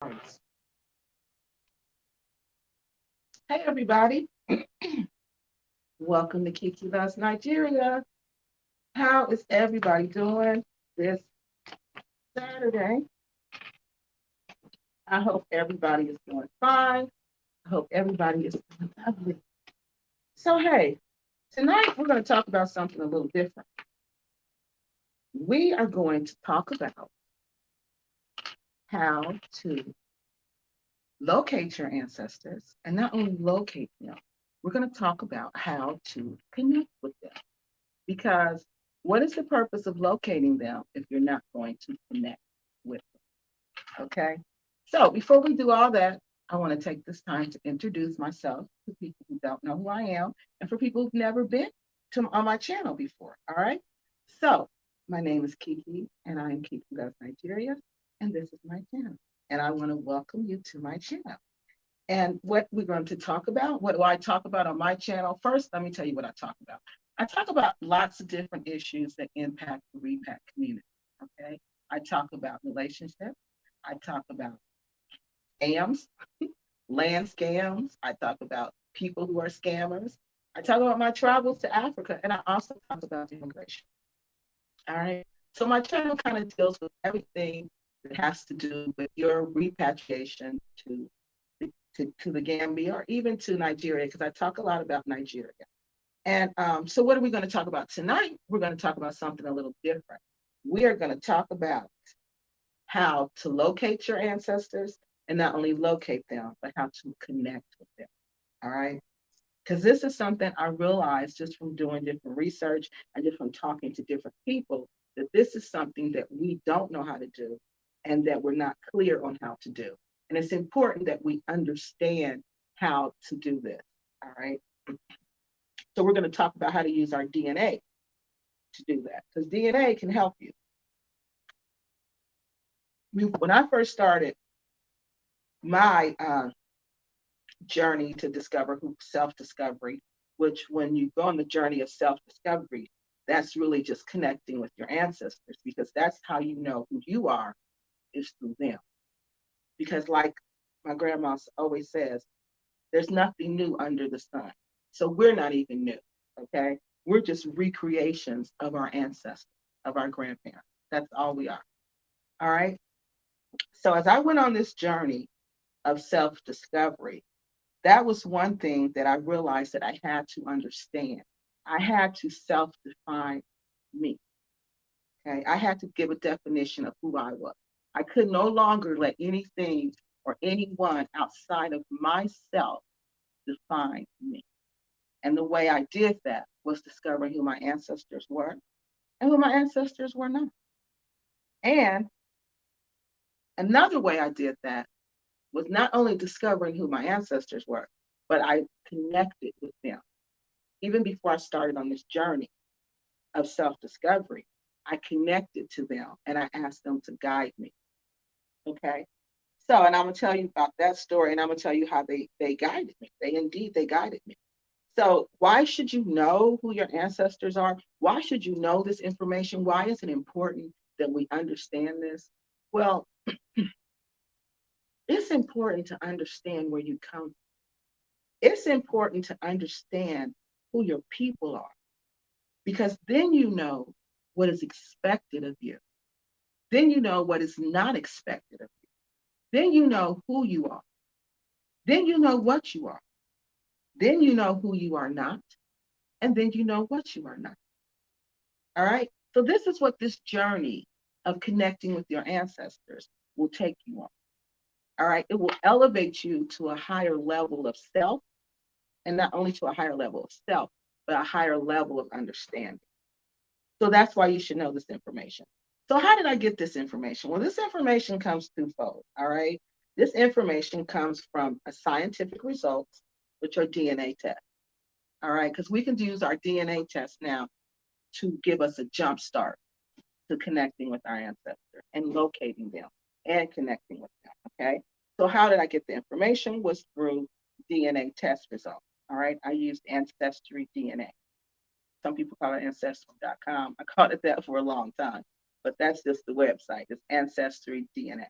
Hey everybody, welcome to Kiki Loves Nigeria. How is everybody doing this Saturday? I hope everybody is doing fine. I hope everybody is doing lovely. So hey, tonight we're going to talk about something a little different. We are going to talk about how to locate your ancestors and not only locate them, we're going to talk about how to connect with them. Because what is the purpose of locating them if you're not going to connect with them? Okay. So before we do all that, I want to take this time to introduce myself to people who don't know who I am and for people who've never been on my channel before. All right. So my name is Kiki and I am Kiki Loves Nigeria and this is my channel. And I want to welcome you to my channel. And what we're going to talk about, what do I talk about on my channel? First, let me tell you what I talk about. I talk about lots of different issues that impact the repack community, okay? I talk about relationships. I talk about scams, land scams. I talk about people who are scammers. I talk about my travels to Africa, and I also talk about immigration, all right? So my channel kind of deals with everything that has to do with your repatriation to the Gambia or even to Nigeria, because I talk a lot about Nigeria. And so what are we going to talk about tonight? We're going to talk about something a little different. We are going to talk about how to locate your ancestors and not only locate them, but how to connect with them. All right. Because this is something I realized just from doing different research and just from talking to different people, that this is something that we don't know how to do and that we're not clear on how to do. And it's important that we understand how to do this. All right. So we're going to talk about how to use our DNA to do that because DNA can help you. When I first started my journey to discover who self-discovery, which when you go on the journey of self-discovery, that's really just connecting with your ancestors because that's how you know who you are is through them. Because like my grandma always says, there's nothing new under the sun. So we're not even new, okay? We're just recreations of our ancestors, of our grandparents. That's all we are. All right. So as I went on this journey of self-discovery, that was one thing that I realized that I had to understand. I had to self-define me. Okay. I had to give a definition of who I was. I could no longer let anything or anyone outside of myself define me. And the way I did that was discovering who my ancestors were and who my ancestors were not. And another way I did that was not only discovering who my ancestors were, but I connected with them. Even before I started on this journey of self-discovery, I connected to them and I asked them to guide me. Okay. So, and I'm gonna tell you about that story and I'm gonna tell you how they guided me. They guided me. So why should you know who your ancestors are? Why should you know this information? Why is it important that we understand this? Well, it's important to understand where you come from. It's important to understand who your people are because then you know what is expected of you. Then you know what is not expected of you. Then you know who you are. Then you know what you are. Then you know who you are not. And then you know what you are not. All right. So this is what this journey of connecting with your ancestors will take you on. All right. It will elevate you to a higher level of self, and not only to a higher level of self, but a higher level of understanding. So that's why you should know this information. So how did I get this information? Well, this information comes twofold. All right. This information comes from a scientific results, which are DNA tests. All right. Because we can use our DNA test now to give us a jump start to connecting with our ancestors and locating them and connecting with them. Okay. So how did I get the information? Was through DNA test results. All right. I used AncestryDNA. Some people call it ancestry.com. I called it that for a long time, but that's just the website. It's AncestryDNA.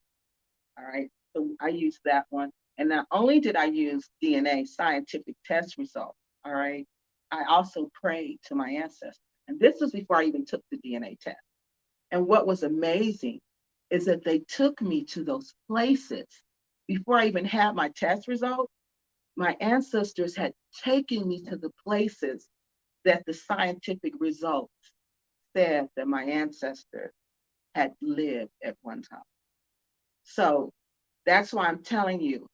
All right. So I used that one. And not only did I use DNA scientific test results, all right, I also prayed to my ancestors. And this was before I even took the DNA test. And what was amazing is that they took me to those places before I even had my test result. My ancestors had taken me to the places that the scientific results said that my ancestors had lived at one time. So that's why I'm telling you,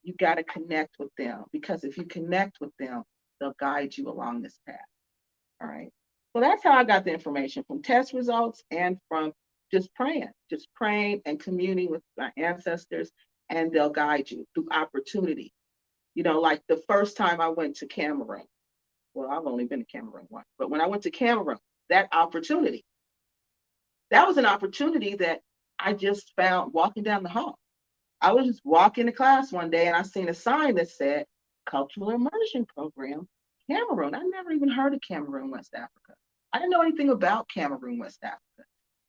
you got to connect with them, because if you connect with them, they'll guide you along this path. All right. So that's how I got the information, from test results and from just praying and communing with my ancestors, and they'll guide you through opportunity. You know, like the first time I went to Cameroon, well, I've only been to Cameroon once, but when I went to Cameroon, that opportunity, that was an opportunity that I just found walking down the hall. I was just walking to class one day and I seen a sign that said Cultural Immersion Program, Cameroon. I never even heard of Cameroon, West Africa. I didn't know anything about Cameroon, West Africa.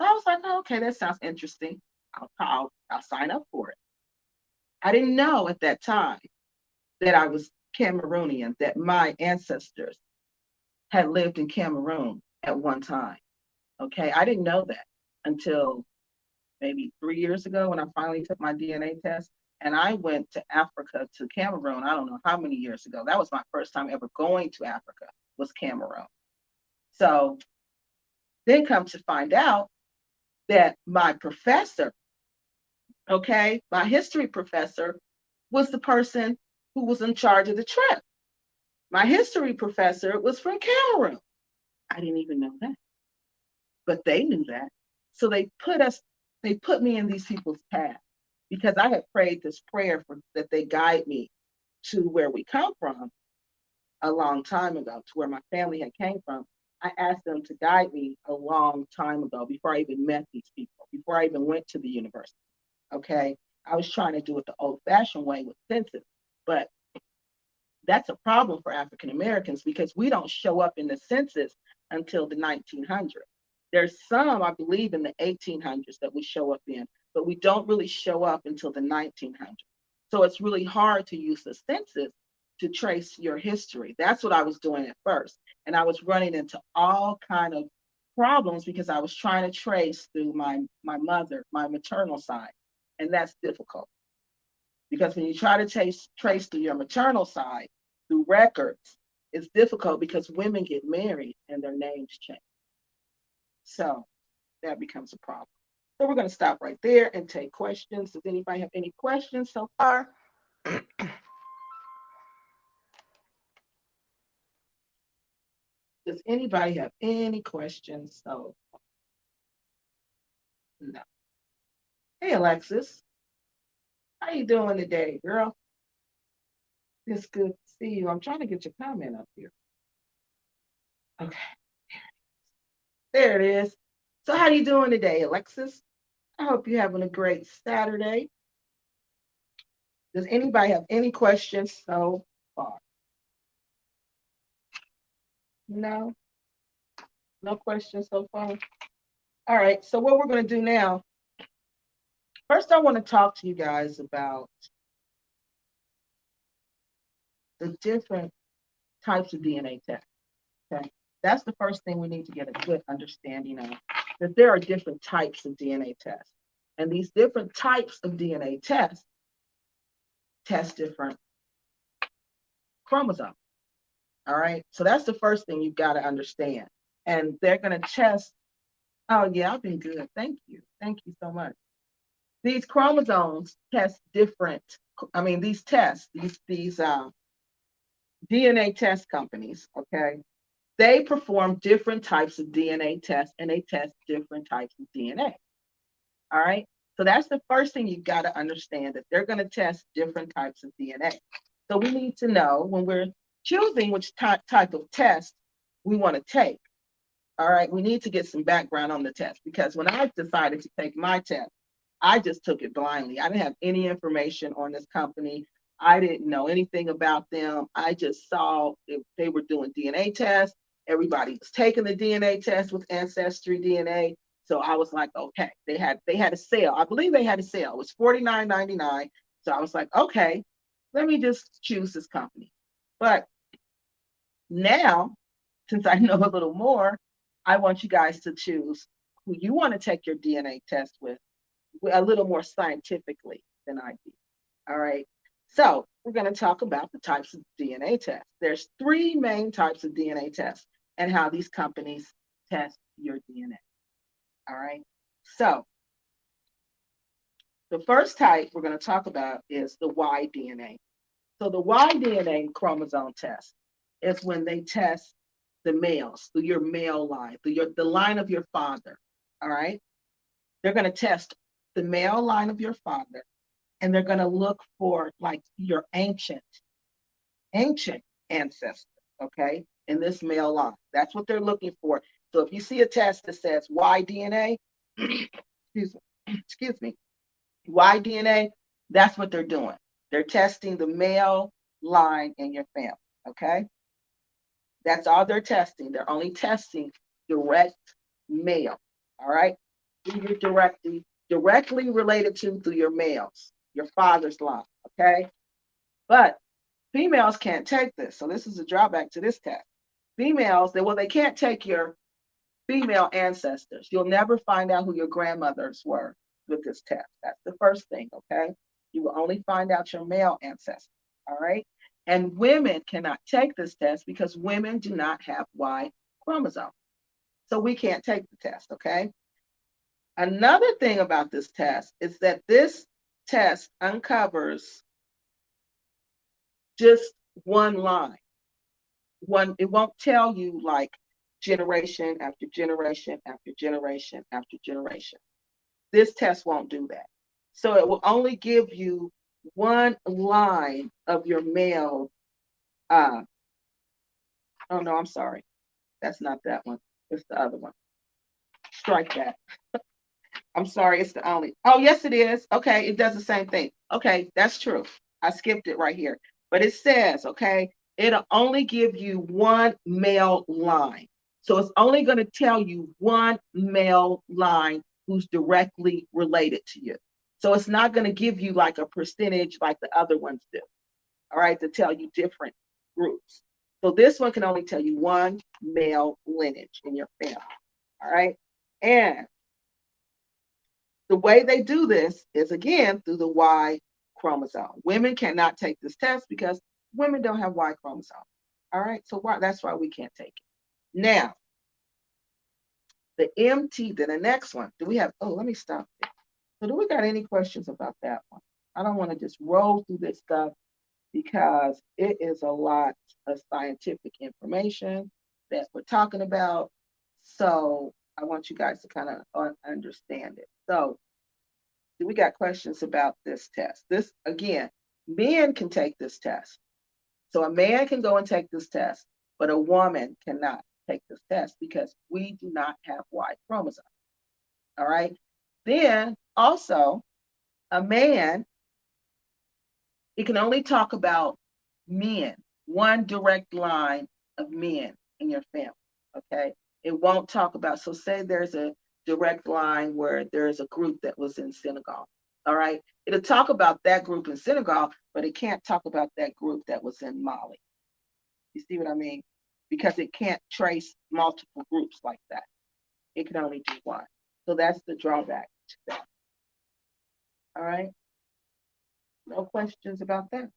So I was like, oh, okay, that sounds interesting. I'll sign up for it. I didn't know at that time that I was Cameroonian, that my ancestors had lived in Cameroon at one time. Okay, I didn't know that until maybe 3 years ago when I finally took my DNA test. And I went to Africa, to Cameroon, I don't know how many years ago. That was my first time ever going to Africa, was Cameroon. So then come to find out that my professor, okay, my history professor, was the person who was in charge of the trip. My history professor was from Cameroon. I didn't even know that, but they knew that. So they put me in these people's path, because I had prayed this prayer for that they guide me to where we come from a long time ago, to where my family had came from. I asked them to guide me a long time ago, before I even met these people, before I even went to the university. Okay. I was trying to do it the old fashioned way with census, but that's a problem for African Americans, because we don't show up in the census until the 1900s. There's some, I believe, in the 1800s that we show up in, but we don't really show up until the 1900s. So it's really hard to use the census to trace your history. That's what I was doing at first. And I was running into all kind of problems, because I was trying to trace through my mother, my maternal side. And that's difficult, because when you try to trace through your maternal side, through records, it's difficult, because women get married and their names change. So that becomes a problem. So we're going to stop right there and take questions. Does anybody have any questions so far? Does anybody have any questions? So, no. Hey, Alexis, how you doing today, girl? It's good to see you. I'm trying to get your comment up here. Okay, there it is. So how you doing today, Alexis? I hope you're having a great Saturday. Does anybody have any questions so far? No? No questions so far? All right, so what we're going to do now, first I want to talk to you guys about the different types of DNA tests. Okay, that's the first thing we need to get a good understanding of, that there are different types of DNA tests. And these different types of DNA tests test different chromosomes. All right, so that's the first thing you've got to understand. And they're going to test, oh yeah, I've been good. Thank you. Thank you so much. These chromosomes test different, these tests, these DNA test companies, okay, they perform different types of DNA tests, and they test different types of DNA. All right. So that's the first thing you've got to understand, that they're going to test different types of DNA. So we need to know, when we're choosing which type of test we want to take. All right. We need to get some background on the test, because when I decided to take my test, I just took it blindly. I didn't have any information on this company. I didn't know anything about them. I just saw they were doing DNA tests. Everybody was taking the DNA test with AncestryDNA. So I was like, okay, they had a sale. I believe they had a sale. It was $49.99. So I was like, okay, let me just choose this company. But now, since I know a little more, I want you guys to choose who you want to take your DNA test with a little more scientifically than I do. All right. So we're going to talk about the types of DNA tests. There's three main types of DNA tests and how these companies test your DNA. All right. So the first type we're going to talk about is the Y-DNA. So the Y-DNA chromosome test is when they test the males through your male line, through the line of your father. All right. They're going to test the male line of your father, and they're going to look for like your ancient ancestor, okay, in this male line. That's what they're looking for. So if you see a test that says Y-DNA, excuse me, Y-DNA, that's what they're doing. They're testing the male line in your family, okay? That's all they're testing. They're only testing direct male, all right? Who you're directly related to through your males, your father's line, okay? But females can't take this. So this is a drawback to this test. Females, they can't take your female ancestors. You'll never find out who your grandmothers were with this test. That's the first thing, okay? You will only find out your male ancestors, all right? And women cannot take this test because women do not have Y chromosome. So we can't take the test, okay? Another thing about this test is that this test uncovers just one line. It won't tell you like generation after generation after generation after generation. This test won't do that. So it will only give you one line of your male. Oh no, I'm sorry. That's not that one. It's the other one. Strike that. I'm sorry, it's the only. Oh, yes, it is. Okay, it does the same thing. Okay, that's true. I skipped it right here. But it says, okay, it'll only give you one male line. So it's only going to tell you one male line who's directly related to you. So it's not going to give you like a percentage like the other ones do, all right, to tell you different groups. So this one can only tell you one male lineage in your family, all right? And the way they do this is, again, through the Y chromosome. Women cannot take this test because women don't have Y chromosome. All right, so that's why we can't take it. Now, the next one, do we have, let me stop there. So do we got any questions about that one? I don't want to just roll through this stuff because it is a lot of scientific information that we're talking about. So I want you guys to kind of understand it. So we got questions about this test. This, again, men can take this test. So a man can go and take this test, but a woman cannot take this test because we do not have Y chromosome. All right. Then also, a man, it can only talk about men, one direct line of men in your family. Okay. It won't talk about, so say there's a direct line where there's a group that was in Senegal. All right. It'll talk about that group in Senegal, but it can't talk about that group that was in Mali. You see what I mean? Because it can't trace multiple groups like that. It can only do one. So that's the drawback to that. All right. No questions about that?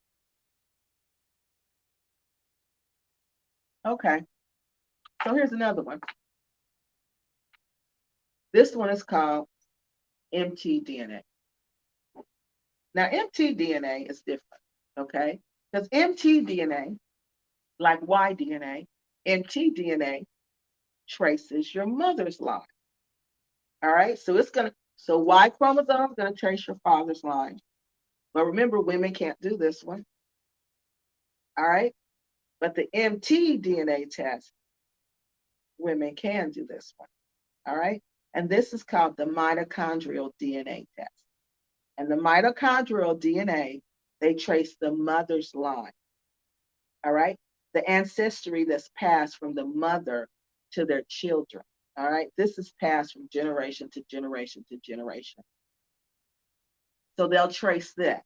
Okay. So here's another one. This one is called mtDNA. Now, mtDNA is different, okay? Because mtDNA, like Y-DNA, mtDNA traces your mother's line. All right, so so Y chromosome is gonna trace your father's line. But remember, women can't do this one. All right, but the mtDNA test, women can do this one. All right, and this is called the mitochondrial DNA test. And the mitochondrial DNA, they trace the mother's line. All right, the ancestry that's passed from the mother to their children. All right, this is passed from generation to generation to generation. So they'll trace that.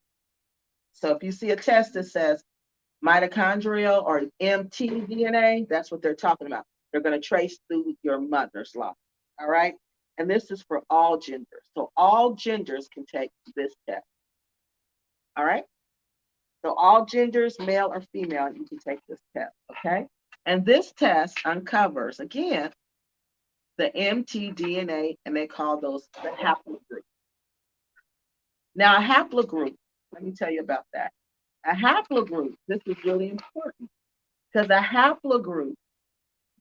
So if you see a test that says mitochondrial or mtDNA, that's what they're talking about. They're going to trace through your mother's line. All right. And this is for all genders. So all genders can take this test. All right. So all genders, male or female, you can take this test. Okay. And this test uncovers, again, the mtDNA, and they call those the haplogroup. Now, a haplogroup, let me tell you about that. A haplogroup, this is really important because a haplogroup,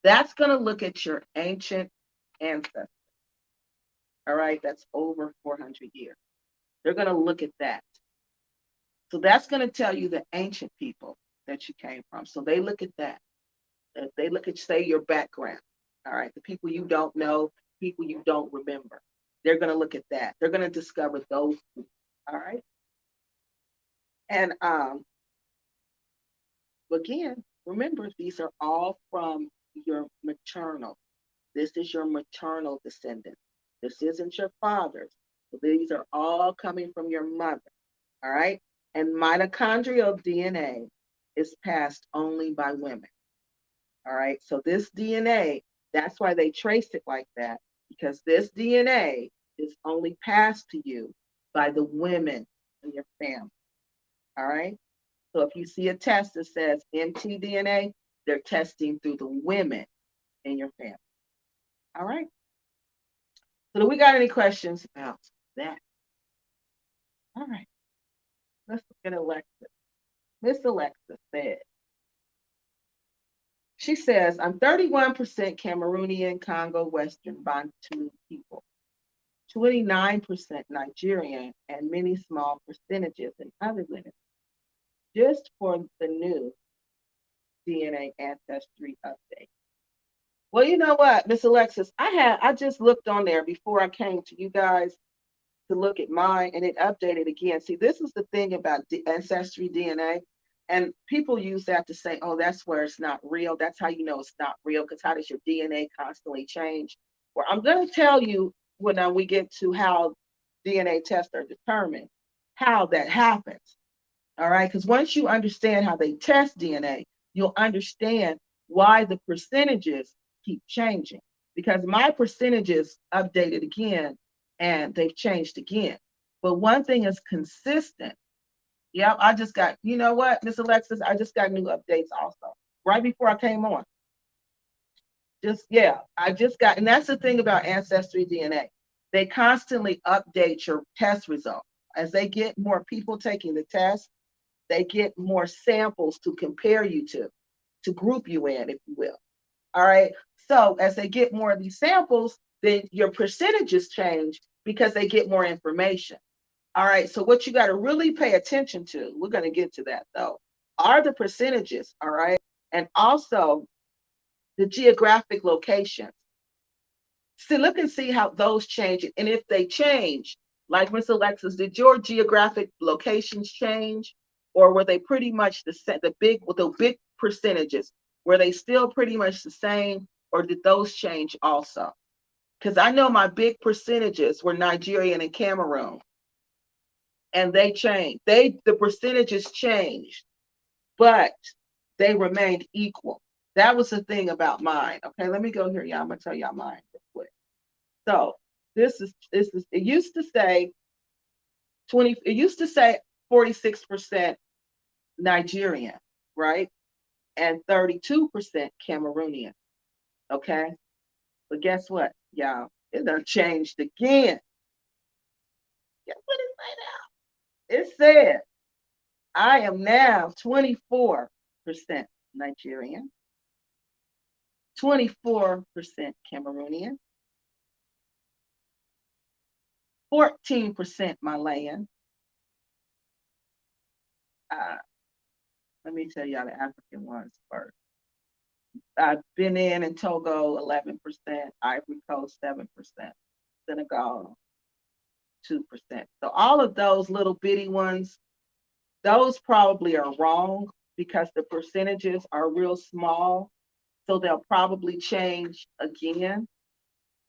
that's going to look at your ancient ancestors. All right, that's over 400 years. They're going to look at that. So that's going to tell you the ancient people that you came from. So they look at that. If they look at, say, your background, all right, the people you don't know, people you don't remember, they're going to look at that. They're going to discover those people, all right? And again, remember, these are all from your maternal. This is your maternal descendant. This isn't your father's. So these are all coming from your mother. All right. And mitochondrial DNA is passed only by women. All right. So this DNA, that's why they traced it like that, because this DNA is only passed to you by the women in your family. All right. So if you see a test that says mtDNA, they're testing through the women in your family. All right. So do we got any questions about that? All right. Let's look at Alexis. Miss Alexa said, she says, I'm 31% Cameroonian, Congo, Western, Bantu people, 29% Nigerian, and many small percentages in other lineages. Just for the new DNA ancestry update. Well, you know what, Miss Alexis, I just looked on there before I came to you guys to look at mine, and it updated again. See, this is the thing about AncestryDNA, and people use that to say, oh, that's where it's not real. That's how you know it's not real, because how does your DNA constantly change? Well, I'm going to tell you when we get to how DNA tests are determined, how that happens. All right, because once you understand how they test DNA, you'll understand why the percentages keep changing, because my percentages updated again and they've changed again. But one thing is consistent. Yep, I just got, you know what, Miss Alexis, I just got new updates also right before I came on. I just got, and that's the thing about AncestryDNA. They constantly update your test result. As they get more people taking the test, they get more samples to compare you to group you in, if you will. All right. So as they get more of these samples, then your percentages change because they get more information. All right. So what you got to really pay attention to, we're going to get to that though, are the percentages. All right. And also the geographic locations. See, look and see how those change. And if they change, like Miss Alexis, did your geographic locations change? Or were they pretty much the big percentages? Were they still pretty much the same, or did those change also? Because I know my big percentages were Nigerian and Cameroon, and they changed. The percentages changed, but they remained equal. That was the thing about mine. Okay, let me go here, y'all. I'm gonna tell y'all mine real quick. So this is it used to say 20. It used to say 46% Nigerian, right? And 32% Cameroonian. Okay. But guess what, y'all? It done changed again. Guess what it say now? It said I am now 24% Nigerian, 24% Cameroonian, 14% Malayan. Let me tell y'all the African ones first. Benin and Togo, 11%, Ivory Coast, 7%, Senegal, 2%. So all of those little bitty ones, those probably are wrong because the percentages are real small. So they'll probably change again.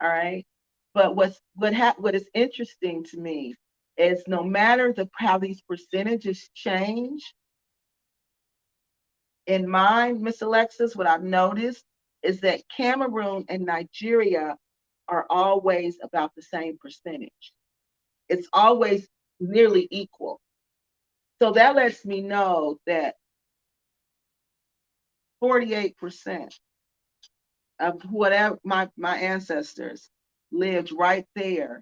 All right. But what is interesting to me is no matter how these percentages change, in mine, Miss Alexis, what I've noticed is that Cameroon and Nigeria are always about the same percentage. It's always nearly equal. So that lets me know that 48% of whatever my ancestors lived right there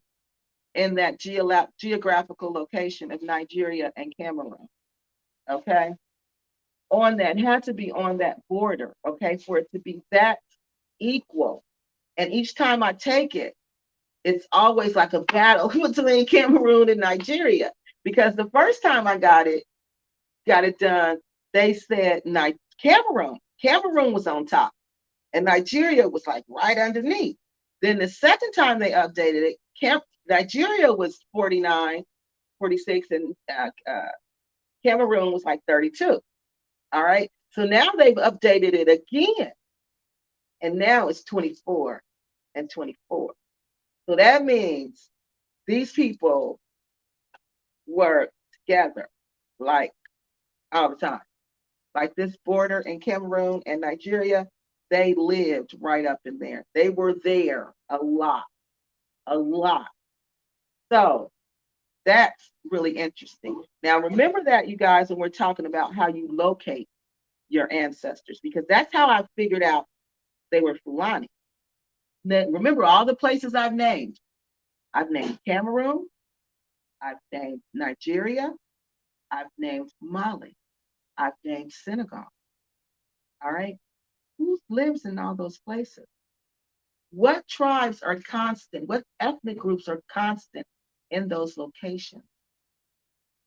in that geographical location of Nigeria and Cameroon. Okay. On that, had to be on that border, okay, for it to be that equal. And each time I take it, it's always like a battle between Cameroon and Nigeria. Because the first time I got it done, they said Cameroon was on top, and Nigeria was like right underneath. Then the second time they updated it, Nigeria was 49, 46, and Cameroon was like 32. All right. So now they've updated it again, and now it's 24 and 24. So that means these people were together like all the time. Like this border in Cameroon and Nigeria, they lived right up in there. They were there a lot, a lot. So that's really interesting. Now, remember that, you guys, when we're talking about how you locate your ancestors, because that's how I figured out they were Fulani. Then remember all the places I've named. I've named Cameroon, I've named Nigeria, I've named Mali, I've named Senegal. All right. Who lives in all those places? What tribes are constant? What ethnic groups are constant in those locations?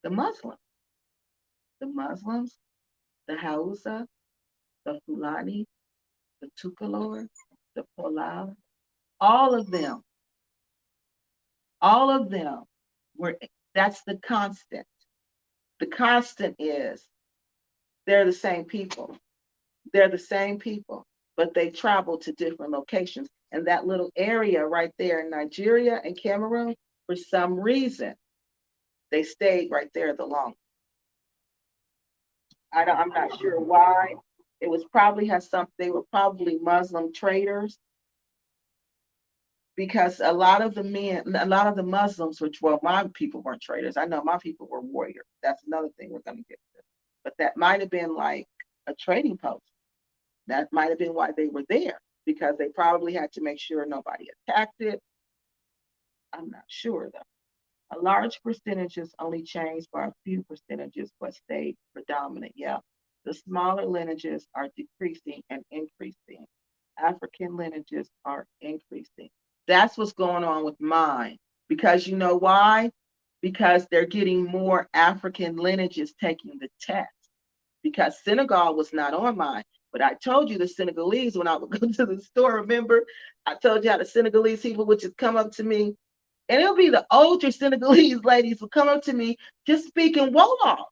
The Muslims, the Hausa, the Fulani, the Tukalor, the Polao, all of them, all of them were, that's the constant. The constant is they're the same people. They're the same people, but they travel to different locations. And that little area right there in Nigeria and Cameroon, for some reason, they stayed right there the longest. I'm not sure why. It was probably has something, they were probably Muslim traders, because a lot of the Muslims, which, well, my people weren't traders. I know my people were warriors. That's another thing we're going to get to. But that might have been like a trading post. That might have been why they were there, because they probably had to make sure nobody attacked it. I'm not sure though. A large percentages only changed by a few percentages, but stayed predominant. Yeah. The smaller lineages are decreasing and increasing. African lineages are increasing. That's what's going on with mine. Because you know why? Because they're getting more African lineages taking the test. Because Senegal was not on mine. But I told you the Senegalese, when I would go to the store, remember? I told you how the Senegalese people would just come up to me, and it'll be the older Senegalese ladies would come up to me just speaking Wolof.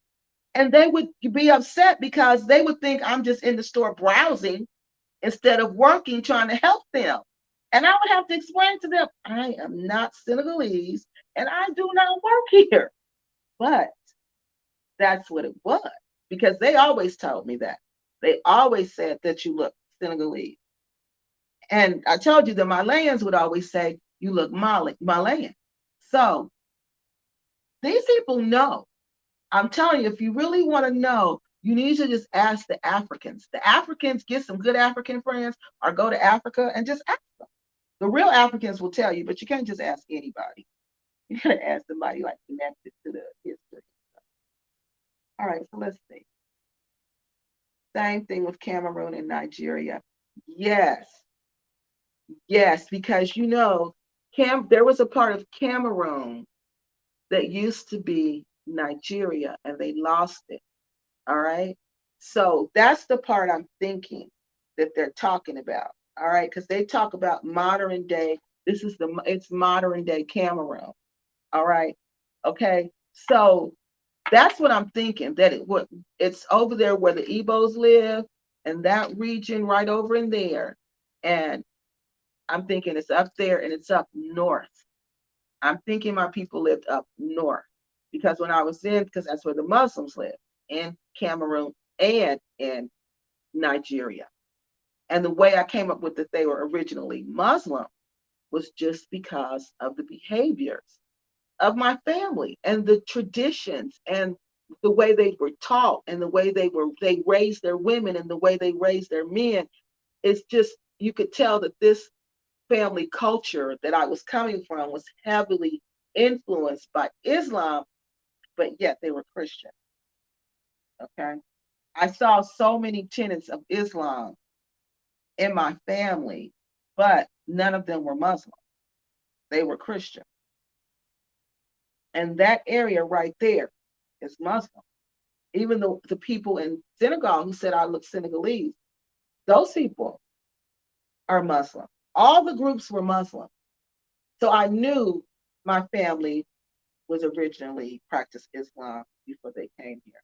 And they would be upset because they would think I'm just in the store browsing instead of working, trying to help them. And I would have to explain to them, I am not Senegalese and I do not work here. But that's what it was, because they always told me that. They always said that you look Senegalese. And I told you the Malayans would always say, you look Malayan. So these people know. I'm telling you, if you really want to know, you need to just ask the Africans. The Africans, get some good African friends, or go to Africa and just ask them. The real Africans will tell you, but you can't just ask anybody. You gotta ask somebody like connected to the history. All right, so let's see. Same thing with Cameroon and Nigeria. Yes, yes, because you know, there was a part of Cameroon that used to be Nigeria, and they lost it. All right. So that's the part I'm thinking that they're talking about. All right. Because they talk about modern day. It's modern day Cameroon. All right. Okay. So that's what I'm thinking, that it's over there where the Igbos live, and that region right over in there. And I'm thinking it's up there and it's up north. I'm thinking my people lived up north because when I was in, because that's where the Muslims live, in Cameroon and in Nigeria. And the way I came up with that they were originally Muslim was just because of the behaviors of my family and the traditions and the way they were taught and the way they raised their women and the way they raised their men. It's just, you could tell that this family culture that I was coming from was heavily influenced by Islam, but yet they were Christian. Okay. I saw so many tenets of Islam in my family, but none of them were Muslim. They were Christian. And that area right there is Muslim. Even the people in Senegal who said I look Senegalese, those people are Muslim. All the groups were Muslim. So I knew my family was originally practiced Islam before they came here.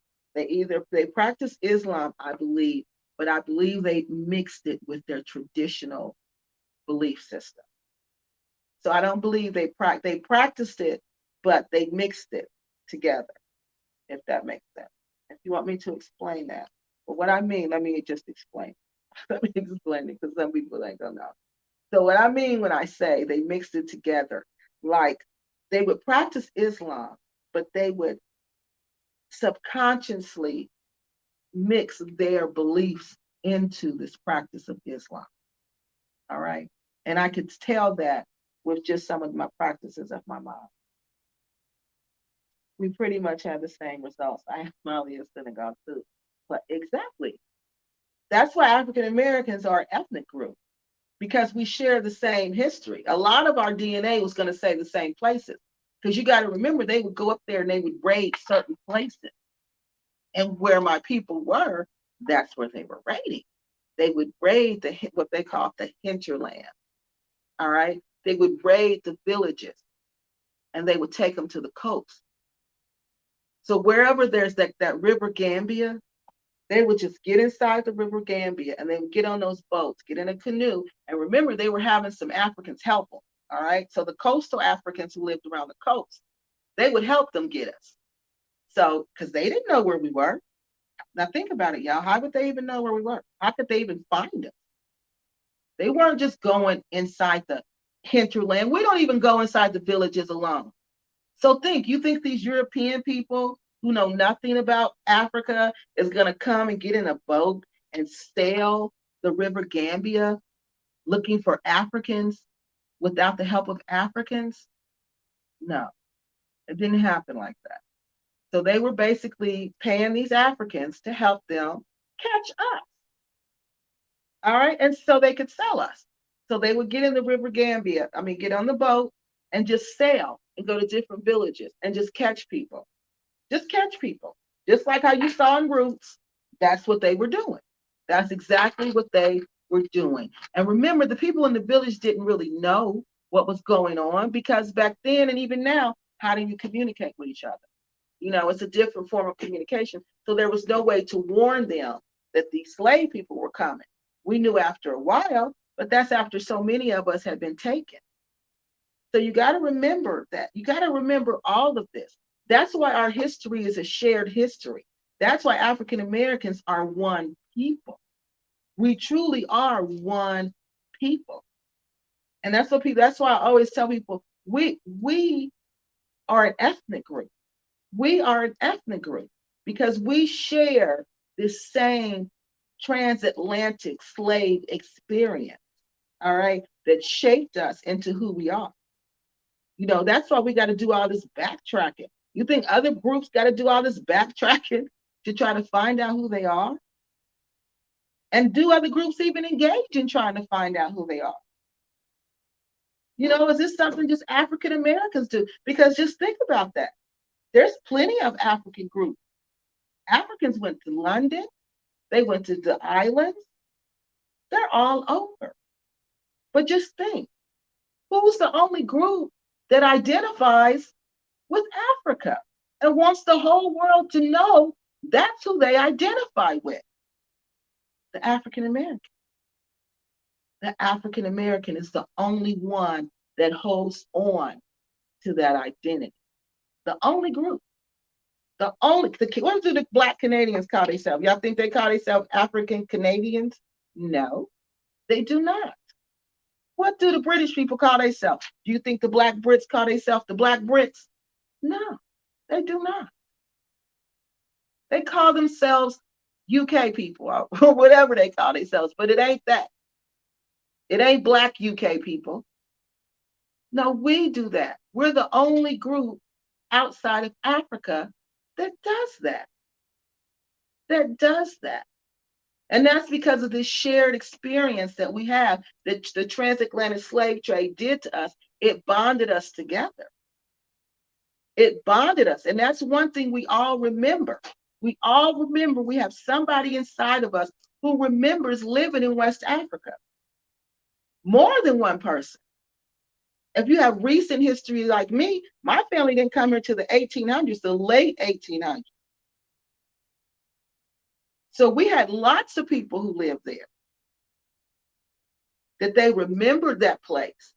They practiced Islam, I believe, but I believe they mixed it with their traditional belief system. So I don't believe they practiced it, but they mixed it together, if that makes sense. If you want me to explain that. But what I mean, let me just explain. Let me explain it because some people ain't gonna know. So what I mean when I say they mixed it together, like they would practice Islam, but they would subconsciously mix their beliefs into this practice of Islam. All right. And I could tell that with just some of my practices of my mom. We pretty much have the same results. I am Mali in Senegal too. But exactly. That's why African Americans are an ethnic group, because we share the same history. A lot of our DNA was going to say the same places. Because you got to remember, they would go up there and they would raid certain places. And where my people were, that's where they were raiding. They would raid what they call the hinterland. All right. They would raid the villages and they would take them to the coast. So wherever there's that river Gambia, they would just get inside the river Gambia and they would get on those boats, get in a canoe. And remember, they were having some Africans help them. All right. So the coastal Africans who lived around the coast, they would help them get us. So, because they didn't know where we were. Now think about it, y'all. How would they even know where we were? How could they even find us? They weren't just going inside the hinterland. We don't even go inside the villages alone. So you think these European people who know nothing about Africa is going to come and get in a boat and sail the river Gambia looking for Africans without the help of Africans? No, it didn't happen like that. So they were basically paying these Africans to help them catch us. All right. And so they could sell us. So they would get in the river Gambia, get on the boat and just sail and go to different villages and just catch people. Just catch people. Just like how you saw in Roots, that's what they were doing. That's exactly what they were doing. And remember, the people in the village didn't really know what was going on, because back then and even now, how do you communicate with each other? It's a different form of communication. So there was no way to warn them that these slave people were coming. We knew after a while, but that's after so many of us had been taken. So you got to remember that. You got to remember all of this. That's why our history is a shared history. That's why African Americans are one people. We truly are one people. And that's why I always tell people, we are an ethnic group. We are an ethnic group because we share this same transatlantic slave experience, all right, that shaped us into who we are. That's why we got to do all this backtracking. You think other groups got to do all this backtracking to try to find out who they are? And do other groups even engage in trying to find out who they are? Is this something just African Americans do? Because just think about that. There's plenty of African groups. Africans went to London. They went to the islands. They're all over. But just think, who's the only group that identifies with Africa and wants the whole world to know that's who they identify with? The African American. The African American is the only one that holds on to that identity. The only group. What do the Black Canadians call themselves? Y'all think they call themselves African Canadians? No, they do not. What do the British people call themselves? Do you think the Black Brits call themselves the Black Brits? No, they do not. They call themselves UK people or whatever they call themselves, but it ain't that. It ain't Black UK people. No, we do that. We're the only group outside of Africa that does that. That does that. And that's because of this shared experience that we have, that the transatlantic slave trade did to us. It bonded us together. It bonded us. And that's one thing we all remember. We all remember we have somebody inside of us who remembers living in West Africa. More than one person. If you have recent history like me, my family didn't come here to the 1800s, the late 1800s. So we had lots of people who lived there, that they remembered that place.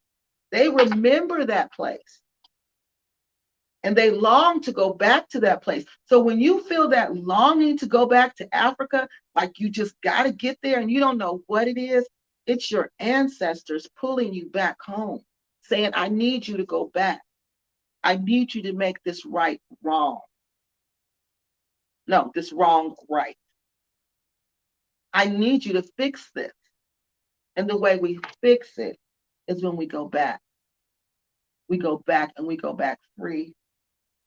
They remember that place. And they long to go back to that place. So when you feel that longing to go back to Africa, like you just got to get there and you don't know what it is, it's your ancestors pulling you back home, saying, I need you to go back. I need you to make this right wrong. No, this wrong right. I need you to fix this. And the way we fix it is when we go back. We go back and we go back free.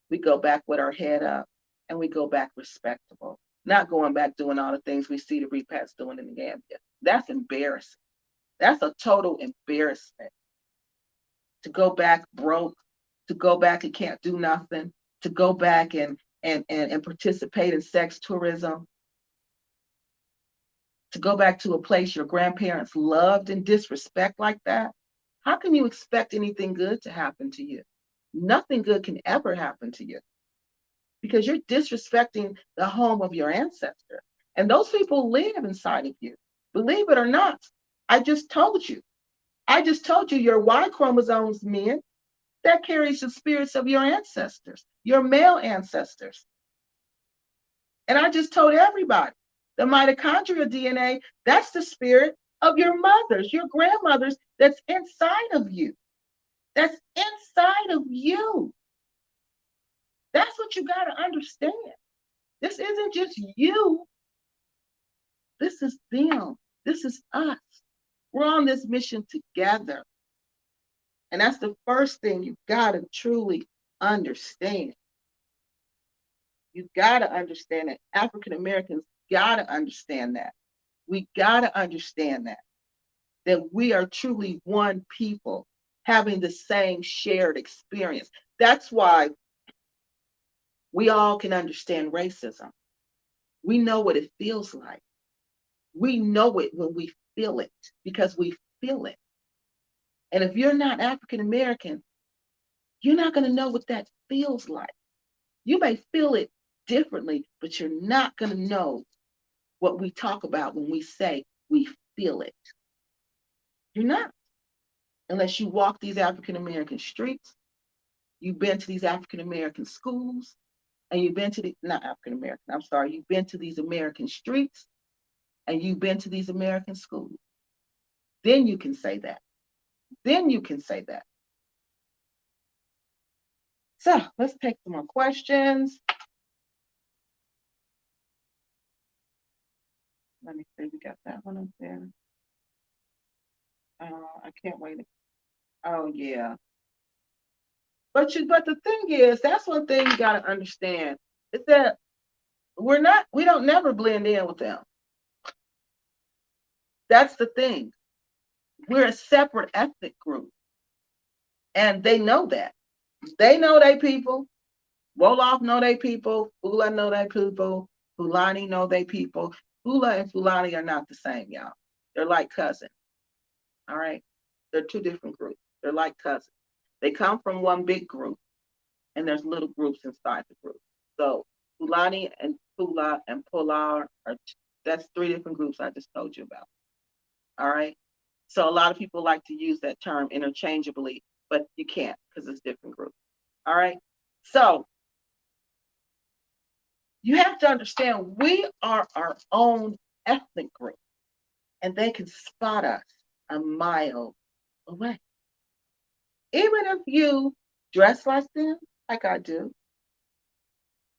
We go back with our head up and we go back respectable. Not going back doing all the things we see the repats doing in the Gambia. That's embarrassing. That's a total embarrassment. To go back broke, to go back and can't do nothing, to go back and participate in sex tourism, to go back to a place your grandparents loved and disrespect like that. How can you expect anything good to happen to you? Nothing good can ever happen to you because you're disrespecting the home of your ancestor. And those people live inside of you. Believe it or not, I just told you. I just told you your Y chromosomes, men, that carries the spirits of your ancestors, your male ancestors. And I just told everybody, the mitochondrial DNA, that's the spirit of your mothers, your grandmothers, that's inside of you. That's inside of you. That's what you got to understand. This isn't just you. This is them. This is us. We're on this mission together. And that's the first thing you got to truly understand. You got to understand that. African Americans got to understand that. We got to understand that we are truly one people having the same shared experience. That's why we all can understand racism. We know what it feels like. We know it when we feel it because we feel it. And if you're not African American, you're not going to know what that feels like. You may feel it differently, but you're not going to know what we talk about when we say we feel it. You're not. Unless you walk these African American streets, you've been to these African American schools, and you've been to the, not African American, I'm sorry, you've been to these American streets, and you've been to these American schools. Then you can say that. Then you can say that. So let's take some more questions. Let me see, we got that one up there. I can't wait. Oh yeah. But the thing is, that's one thing you gotta understand, is that we don't never blend in with them. That's the thing. We're a separate ethnic group. And they know that. They know they people. Wolof know they people. Fula know they people. Fulani know they people. Fula and Fulani are not the same, y'all. They're like cousins. All right? They're two different groups. They're like cousins. They come from one big group, and there's little groups inside the group. So Fulani and Fula and Polar that's three different groups I just told you about. All right? So a lot of people like to use that term interchangeably, but you can't because it's different groups. All right. So you have to understand we are our own ethnic group, and they can spot us a mile away. Even if you dress like them, like I do,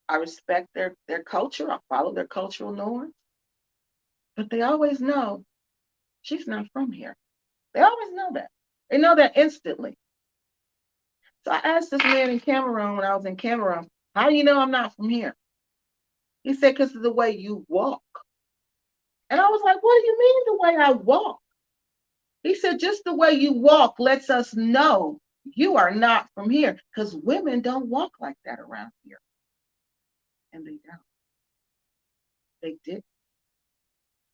I respect their culture, I follow their cultural norms, but they always know she's not from here. They always know that. They know that instantly. So I asked this man in Cameroon when I was in Cameroon, how do you know I'm not from here? He said, because of the way you walk. And I was like, what do you mean the way I walk? He said, just the way you walk lets us know you are not from here because women don't walk like that around here. And they don't. They did.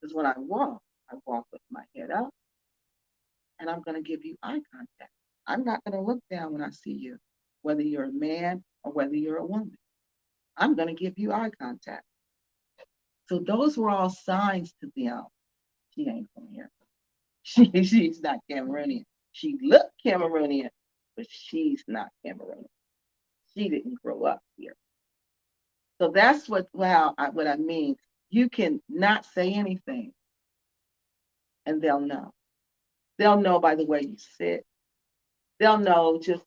Because when I walk with my head up and I'm going to give you eye contact. I'm not going to look down when I see you, whether you're a man or whether you're a woman. I'm going to give you eye contact. So those were all signs to them. She ain't from here. She's not Cameroonian. She looked Cameroonian, but she's not Cameroonian. She didn't grow up here. So that's what I mean. You can not say anything, and they'll know. They'll know by the way you sit. They'll know just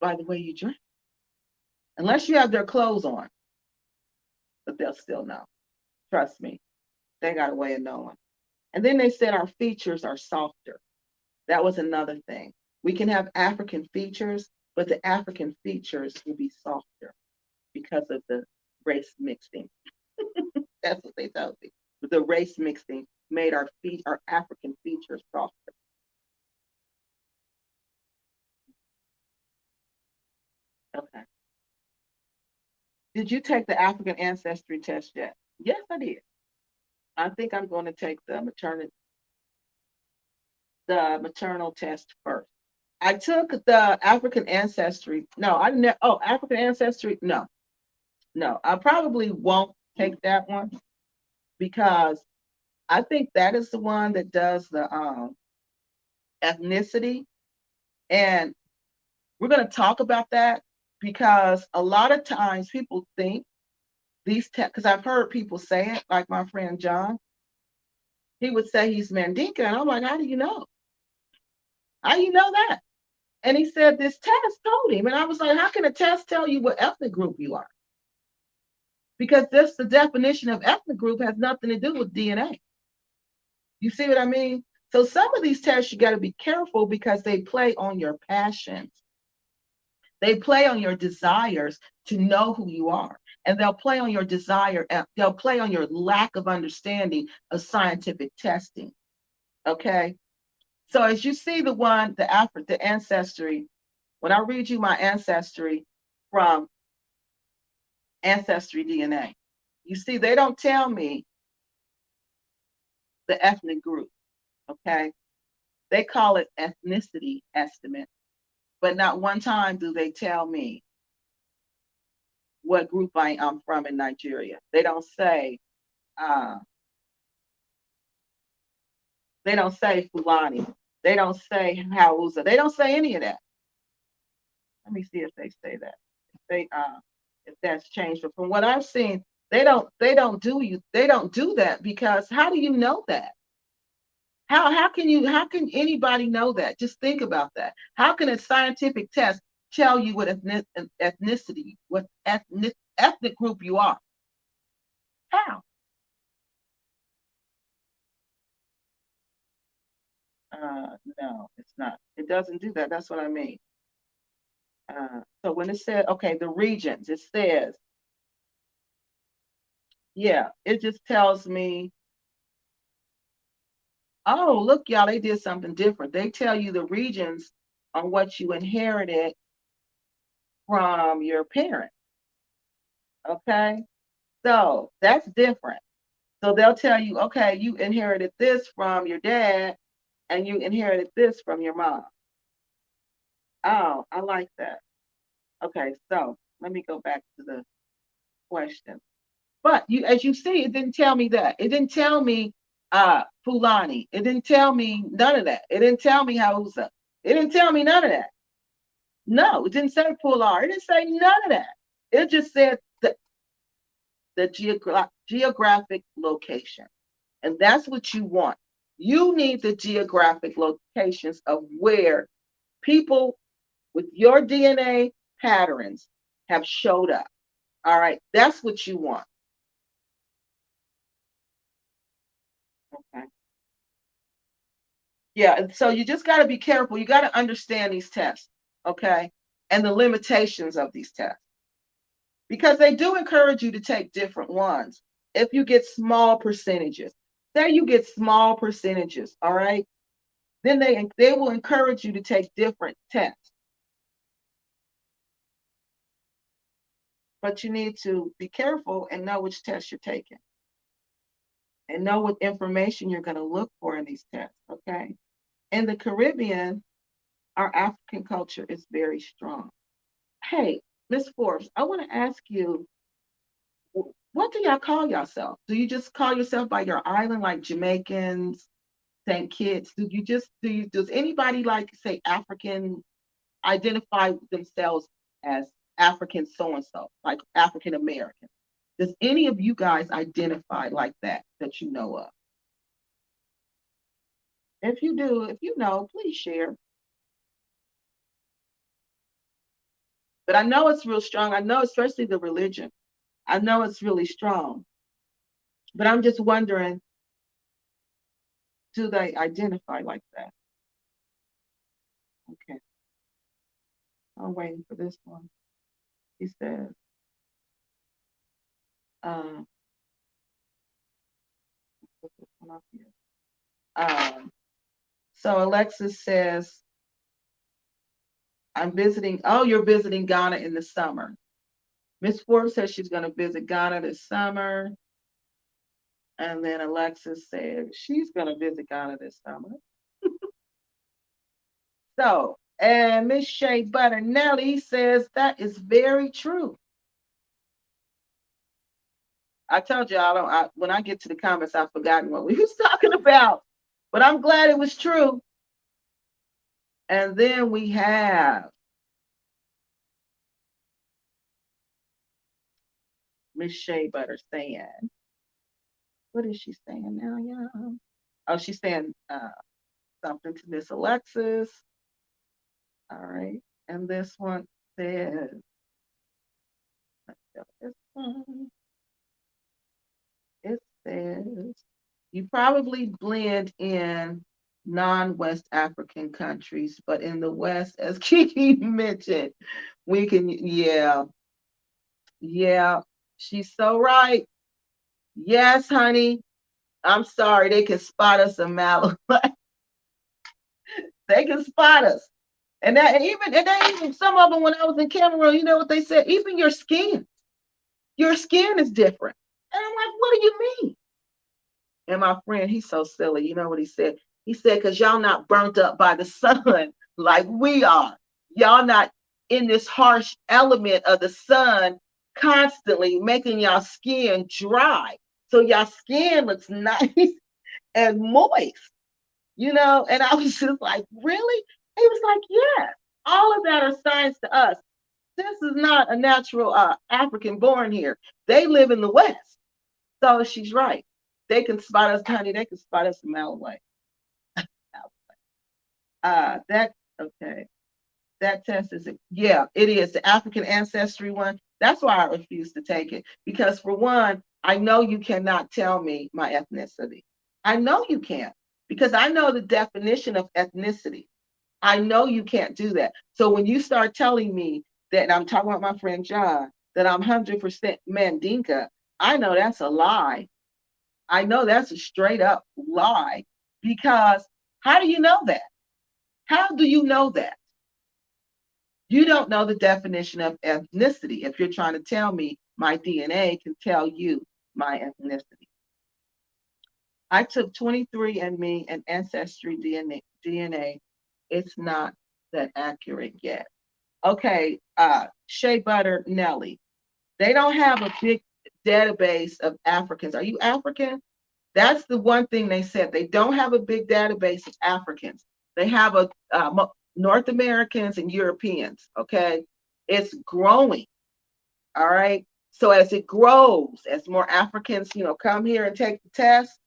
by the way you dress, unless you have their clothes on. But they'll still know. Trust me, they got a way of knowing. And then they said our features are softer. That was another thing. We can have African features, but the African features will be softer because of the race mixing. That's what they told me. The race mixing made our African features softer. Okay. Did you take the African ancestry test yet? Yes, I did. I think I'm going to take the maternal test first. I took the African ancestry. No, I didn't. Oh, African ancestry. No, no. I probably won't take that one because I think that is the one that does the ethnicity, and we're going to talk about that because a lot of times people think these tests. Because I've heard people say it, like my friend John. He would say he's Mandinka, and I'm like, how do you know? How do you know that? And he said this test told him. And I was like, how can a test tell you what ethnic group you are? Because this the definition of ethnic group has nothing to do with DNA. You see what I mean? So some of these tests you got to be careful because they play on your passions. They play on your desires to know who you are. And they'll play on your desire, they'll play on your lack of understanding of scientific testing. Okay. So as you see the ancestry, when I read you my ancestry from AncestryDNA, you see they don't tell me the ethnic group, okay? They call it ethnicity estimate, but not one time do they tell me what group I am from in Nigeria. Uh, they don't say Fulani. They don't say Hausa. They don't say any of that. Let me see if they say that. If that's changed. But from what I've seen, they don't do that because how do you know that? How can anybody know that? Just think about that. How can a scientific test tell you what ethnicity, what ethnic group you are? How? No, it's not. It doesn't do that. That's what I mean. So when it said, okay, the regions, it says, yeah, it just tells me, oh, look, y'all, they did something different. They tell you the regions on what you inherited from your parents. Okay. So that's different. So they'll tell you, okay, you inherited this from your dad and you inherited this from your mom. Oh, I like that. Okay, so let me go back to the question. But as you see, it didn't tell me that. It didn't tell me Fulani. It didn't tell me none of that. It didn't tell me Hausa. It didn't tell me none of that. No, it didn't say Pular. It didn't say none of that. It just said the geographic location. And that's what you want. You need the geographic locations of where people with your DNA patterns have showed up. All right, that's what you want. Okay. Yeah, and so you just got to be careful. You got to understand these tests, okay, and the limitations of these tests because they do encourage you to take different ones if you get small percentages. Say you get small percentages, all right, then they will encourage you to take different tests. But you need to be careful and know which test you're taking and know what information you're going to look for in these tests, okay? In the Caribbean, our African culture is very strong. Hey, Miss Forbes, I want to ask you, what do y'all call yourself? Do you just call yourself by your island, like Jamaicans, St. Kitts? Does anybody like say African identify themselves as African so and so, like African American? Does any of you guys identify like that you know of? If you do, if you know, please share. But I know it's real strong. I know, especially the religion. I know it's really strong. But I'm just wondering, do they identify like that? Okay. I'm waiting for this one. He says, um, put this one up here. So Alexis says, I'm visiting. Oh, you're visiting Ghana in the summer. Miss Forbes says she's going to visit Ghana this summer. And then Alexis said she's going to visit Ghana this summer. So, and Miss Shea Butternelli says that is very true. I told you when I get to the comments, I've forgotten what we was talking about. But I'm glad it was true. And then we have Miss Shea Butter saying, what is she saying now, y'all? Oh, she's saying something to Miss Alexis. All right. And this one says, this one, it says, you probably blend in non-West African countries, but in the West, as Kiki mentioned, we can, yeah, she's so right. Yes, honey. I'm sorry, they can spot us a mile away. They can spot us. And even some of them when I was in Cameroon, you know what they said? Even your skin is different. And I'm like, what do you mean? And my friend, he's so silly. You know what he said? He said, because y'all not burnt up by the sun like we are. Y'all not in this harsh element of the sun constantly making y'all skin dry. So y'all skin looks nice and moist, you know? And I was just like, really? He was like, yeah, all of that are signs to us. This is not a natural African born here. They live in the West. So she's right. They can spot us, honey. They can spot us a mile away. That okay. That test is yeah, it is the African ancestry one. That's why I refuse to take it because for one, I know you cannot tell me my ethnicity. I know you can't because I know the definition of ethnicity. I know you can't do that. So when you start telling me that, and I'm talking about my friend John, that I'm 100% Mandinka, I know that's a lie. I know that's a straight up lie because how do you know that? How do you know that? You don't know the definition of ethnicity if you're trying to tell me my DNA can tell you my ethnicity. I took 23andMe and AncestryDNA. It's not that accurate yet. Okay, Shea Butter Nelly. They don't have a big database of Africans. Are you African? That's the one thing they said. They don't have a big database of Africans. They have a North Americans and Europeans. Okay, it's growing. All right. So as it grows, as more Africans, come here and take the test,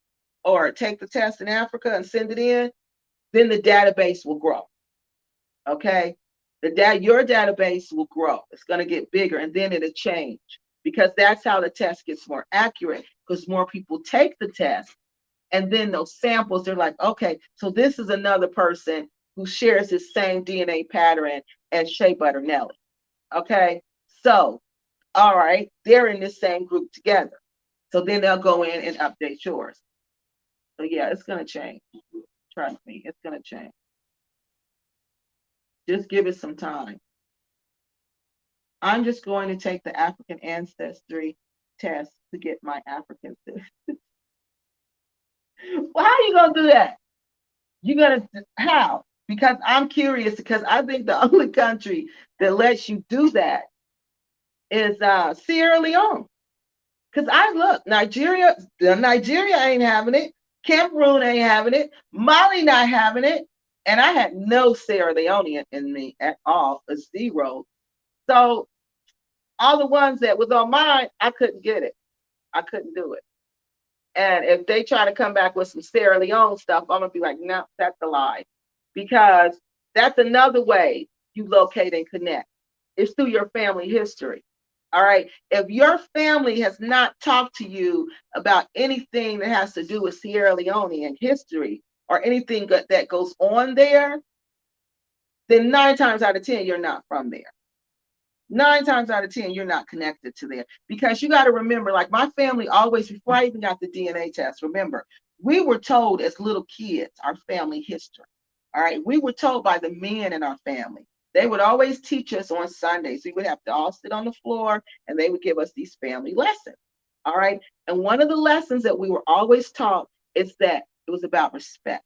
or take the test in Africa and send it in, then the database will grow. Okay, your database will grow. It's going to get bigger, and then it'll change, because that's how the test gets more accurate, because more people take the test, and then those samples, they're like, okay, so this is another person who shares the same DNA pattern as Shea Butter Nelly. Okay, so all right, they're in the same group together. So then they'll go in and update yours. So yeah, it's going to change. Trust me, it's going to change. Just give it some time. I'm just going to take the African ancestry test to get my African. Well, how are you going to do that? You're going to, how? Because I'm curious, because I think the only country that lets you do that is Sierra Leone. Because I look, Nigeria ain't having it. Cameroon ain't having it. Mali not having it. And I had no Sierra Leonean in me at all, a zero. So all the ones that was on mine, I couldn't get it. I couldn't do it. And if they try to come back with some Sierra Leone stuff, I'm going to be like, no, that's a lie. Because that's another way you locate and connect. It's through your family history. All right. If your family has not talked to you about anything that has to do with Sierra Leonean history or anything that goes on there, then 9 times out of 10, you're not from there. 9 times out of 10, you're not connected to there. Because you got to remember, like my family always, before I even got the DNA test, remember, we were told as little kids our family history. All right. We were told by the men in our family. They would always teach us on Sundays. We would have to all sit on the floor and they would give us these family lessons. All right. And one of the lessons that we were always taught is that it was about respect,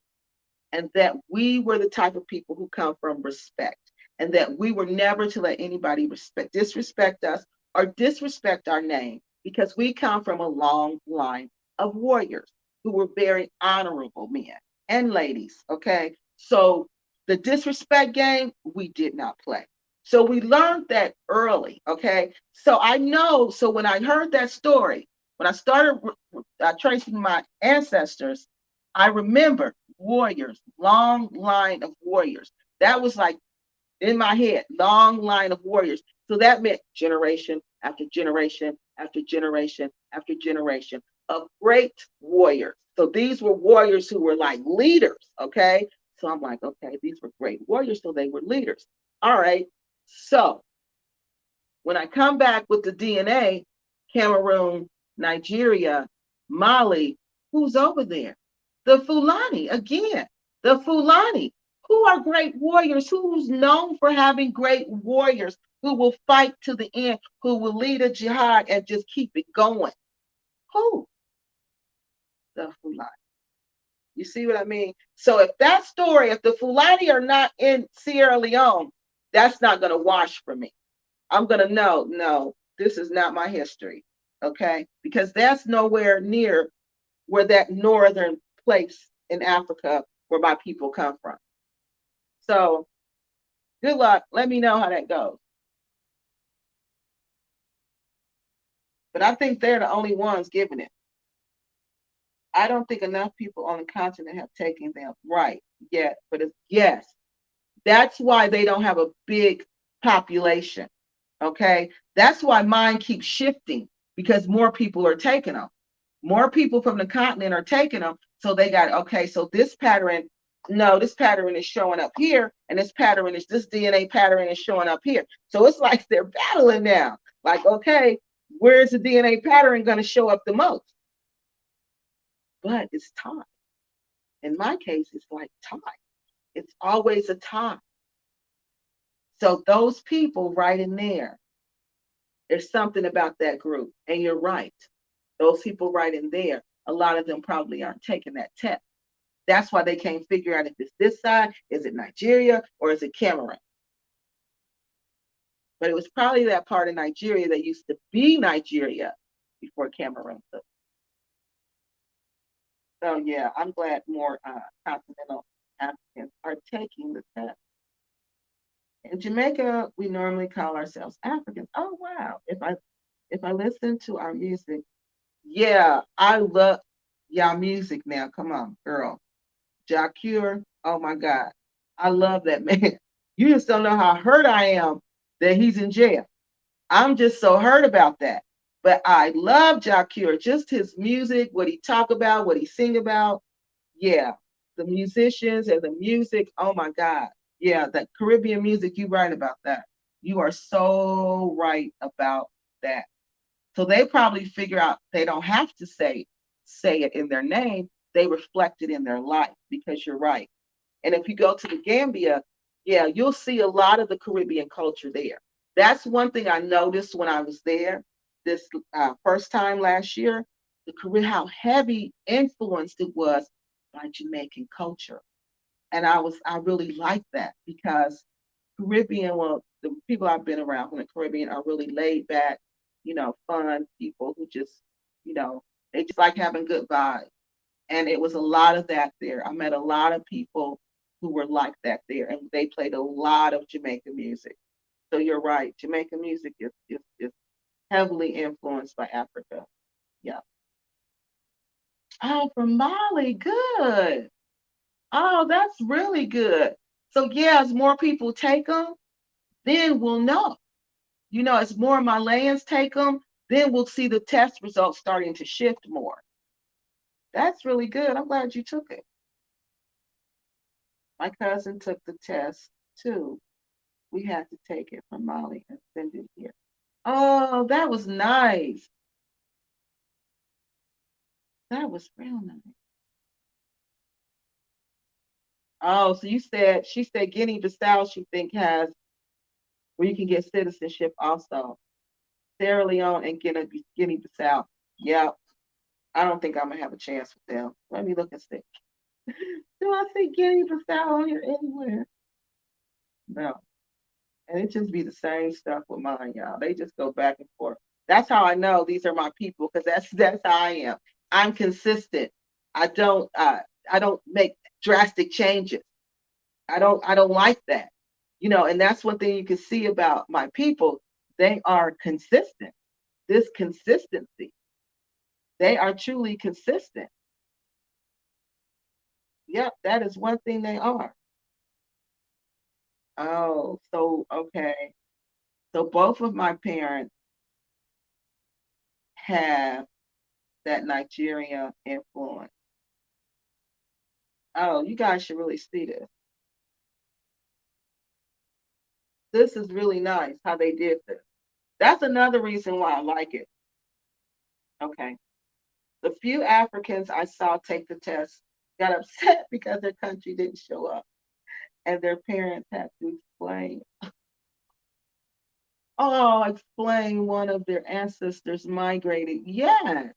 and that we were the type of people who come from respect, and that we were never to let anybody disrespect us or disrespect our name, because we come from a long line of warriors who were very honorable men and ladies. Okay. So the disrespect game, we did not play. So we learned that early. Okay. So I know. So when I heard that story, when I started tracing my ancestors, I remember warriors, long line of warriors. That was like in my head, long line of warriors. So that meant generation after generation after generation after generation of great warriors. So these were warriors who were like leaders. Okay. So I'm like, okay, these were great warriors, so they were leaders. All right. So when I come back with the DNA, Cameroon, Nigeria, Mali, who's over there? The Fulani, again, the Fulani, who are great warriors, who's known for having great warriors, who will fight to the end, who will lead a jihad and just keep it going. Who? The Fulani. You see what I mean? So if that story, if the Fulani are not in Sierra Leone, that's not going to wash for me. I'm going to know, no, this is not my history. Okay? Because that's nowhere near where that northern place in Africa where my people come from. So good luck. Let me know how that goes. But I think they're the only ones giving it. I don't think enough people on the continent have taken them right yet. But yes, that's why they don't have a big population. Okay. That's why mine keeps shifting, because more people are taking them. More people from the continent are taking them. So they got, okay, so this pattern, no, this pattern is showing up here. And this DNA pattern is showing up here. So it's like they're battling now. Like, okay, where's the DNA pattern going to show up the most? But it's time. In my case, it's like time. It's always a time. So those people right in there's something about that group. And you're right. Those people right in there, a lot of them probably aren't taking that test. That's why they can't figure out if it's this side, is it Nigeria, or is it Cameroon? But it was probably that part of Nigeria that used to be Nigeria before Cameroon took. So yeah, I'm glad more continental Africans are taking the test. In Jamaica, we normally call ourselves Africans. Oh wow! If I listen to our music, yeah, I love y'all music now. Come on, girl. Jacure, oh my God. I love that man. You just don't know how hurt I am that he's in jail. I'm just so hurt about that. But I love Jacure, just his music, what he talk about, what he sing about. Yeah, the musicians and the music. Oh my God. Yeah, that Caribbean music, you right about that. You are so right about that. So they probably figure out they don't have to say it in their name. They reflect it in their life because you're right. And if you go to the Gambia, yeah, you'll see a lot of the Caribbean culture there. That's one thing I noticed when I was there this first time last year. The Caribbean, how heavy influenced it was by Jamaican culture, and I really like that because Caribbean, well, the people I've been around from the Caribbean are really laid back, fun people who just, they just like having good vibes. And it was a lot of that there. I met a lot of people who were like that there, and they played a lot of Jamaican music. So you're right. Jamaican music is heavily influenced by Africa. Yeah. Oh, from Mali. Good. Oh, that's really good. So, yeah, as more people take them, then we'll know. As more Malayans take them, then we'll see the test results starting to shift more. That's really good. I'm glad you took it. My cousin took the test too. We had to take it from Molly and send it here. Oh, that was nice. That was real nice. Oh, so she said Guinea-Bissau she think has where you can get citizenship also. Sierra Leone and Guinea-Bissau. Yep. I don't think I'm gonna have a chance with them. Let me look and see. Do I see Guinea-Bissau on here anywhere? No. And it just be the same stuff with mine, y'all. They just go back and forth. That's how I know these are my people because that's how I am. I'm consistent. I don't I don't make drastic changes. I don't like that. And that's one thing you can see about my people. They are consistent. This consistency. They are truly consistent. Yep, that is one thing they are. Oh, so okay. So both of my parents have that Nigeria influence. Oh, you guys should really see this. This is really nice how they did this. That's another reason why I like it. Okay. The few Africans I saw take the test got upset because their country didn't show up and their parents had to explain. Oh, explain one of their ancestors migrated. Yes.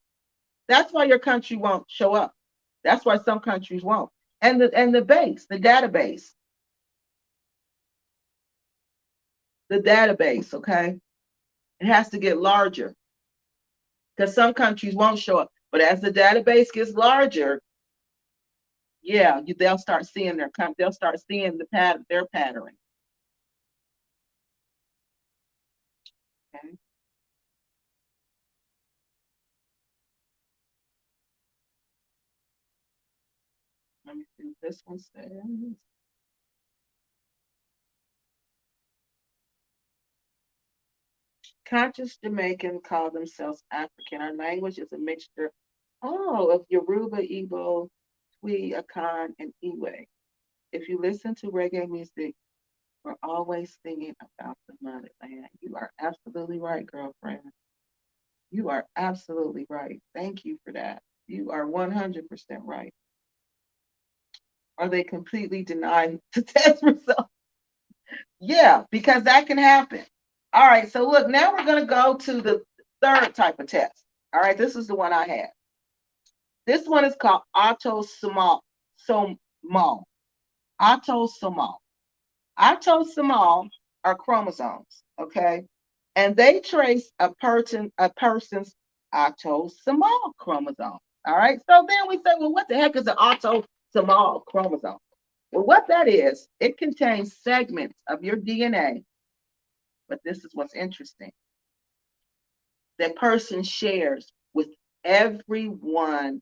That's why your country won't show up. That's why some countries won't. And the base, the database, okay? It has to get larger because some countries won't show up. But as the database gets larger, yeah, they'll start seeing they'll start seeing their pattern. Okay, let me see what this one says. Conscious Jamaican call themselves African. Our language is a mixture, of Yoruba, Igbo, Twi, Akan, and Iwe. If you listen to reggae music, we're always singing about the motherland. You are absolutely right, girlfriend. You are absolutely right. Thank you for that. You are 100% right. Are they completely denied the test results? Yeah, because that can happen. All right, so look, now we're going to go to the third type of test. All right, this is the one I had. This one is called autosomal. Autosomal. Autosomal are chromosomes, okay? And they trace a person's autosomal chromosome. All right. So then we say, well, what the heck is an autosomal chromosome? Well, what that is, it contains segments of your DNA, but this is what's interesting. That person shares with everyone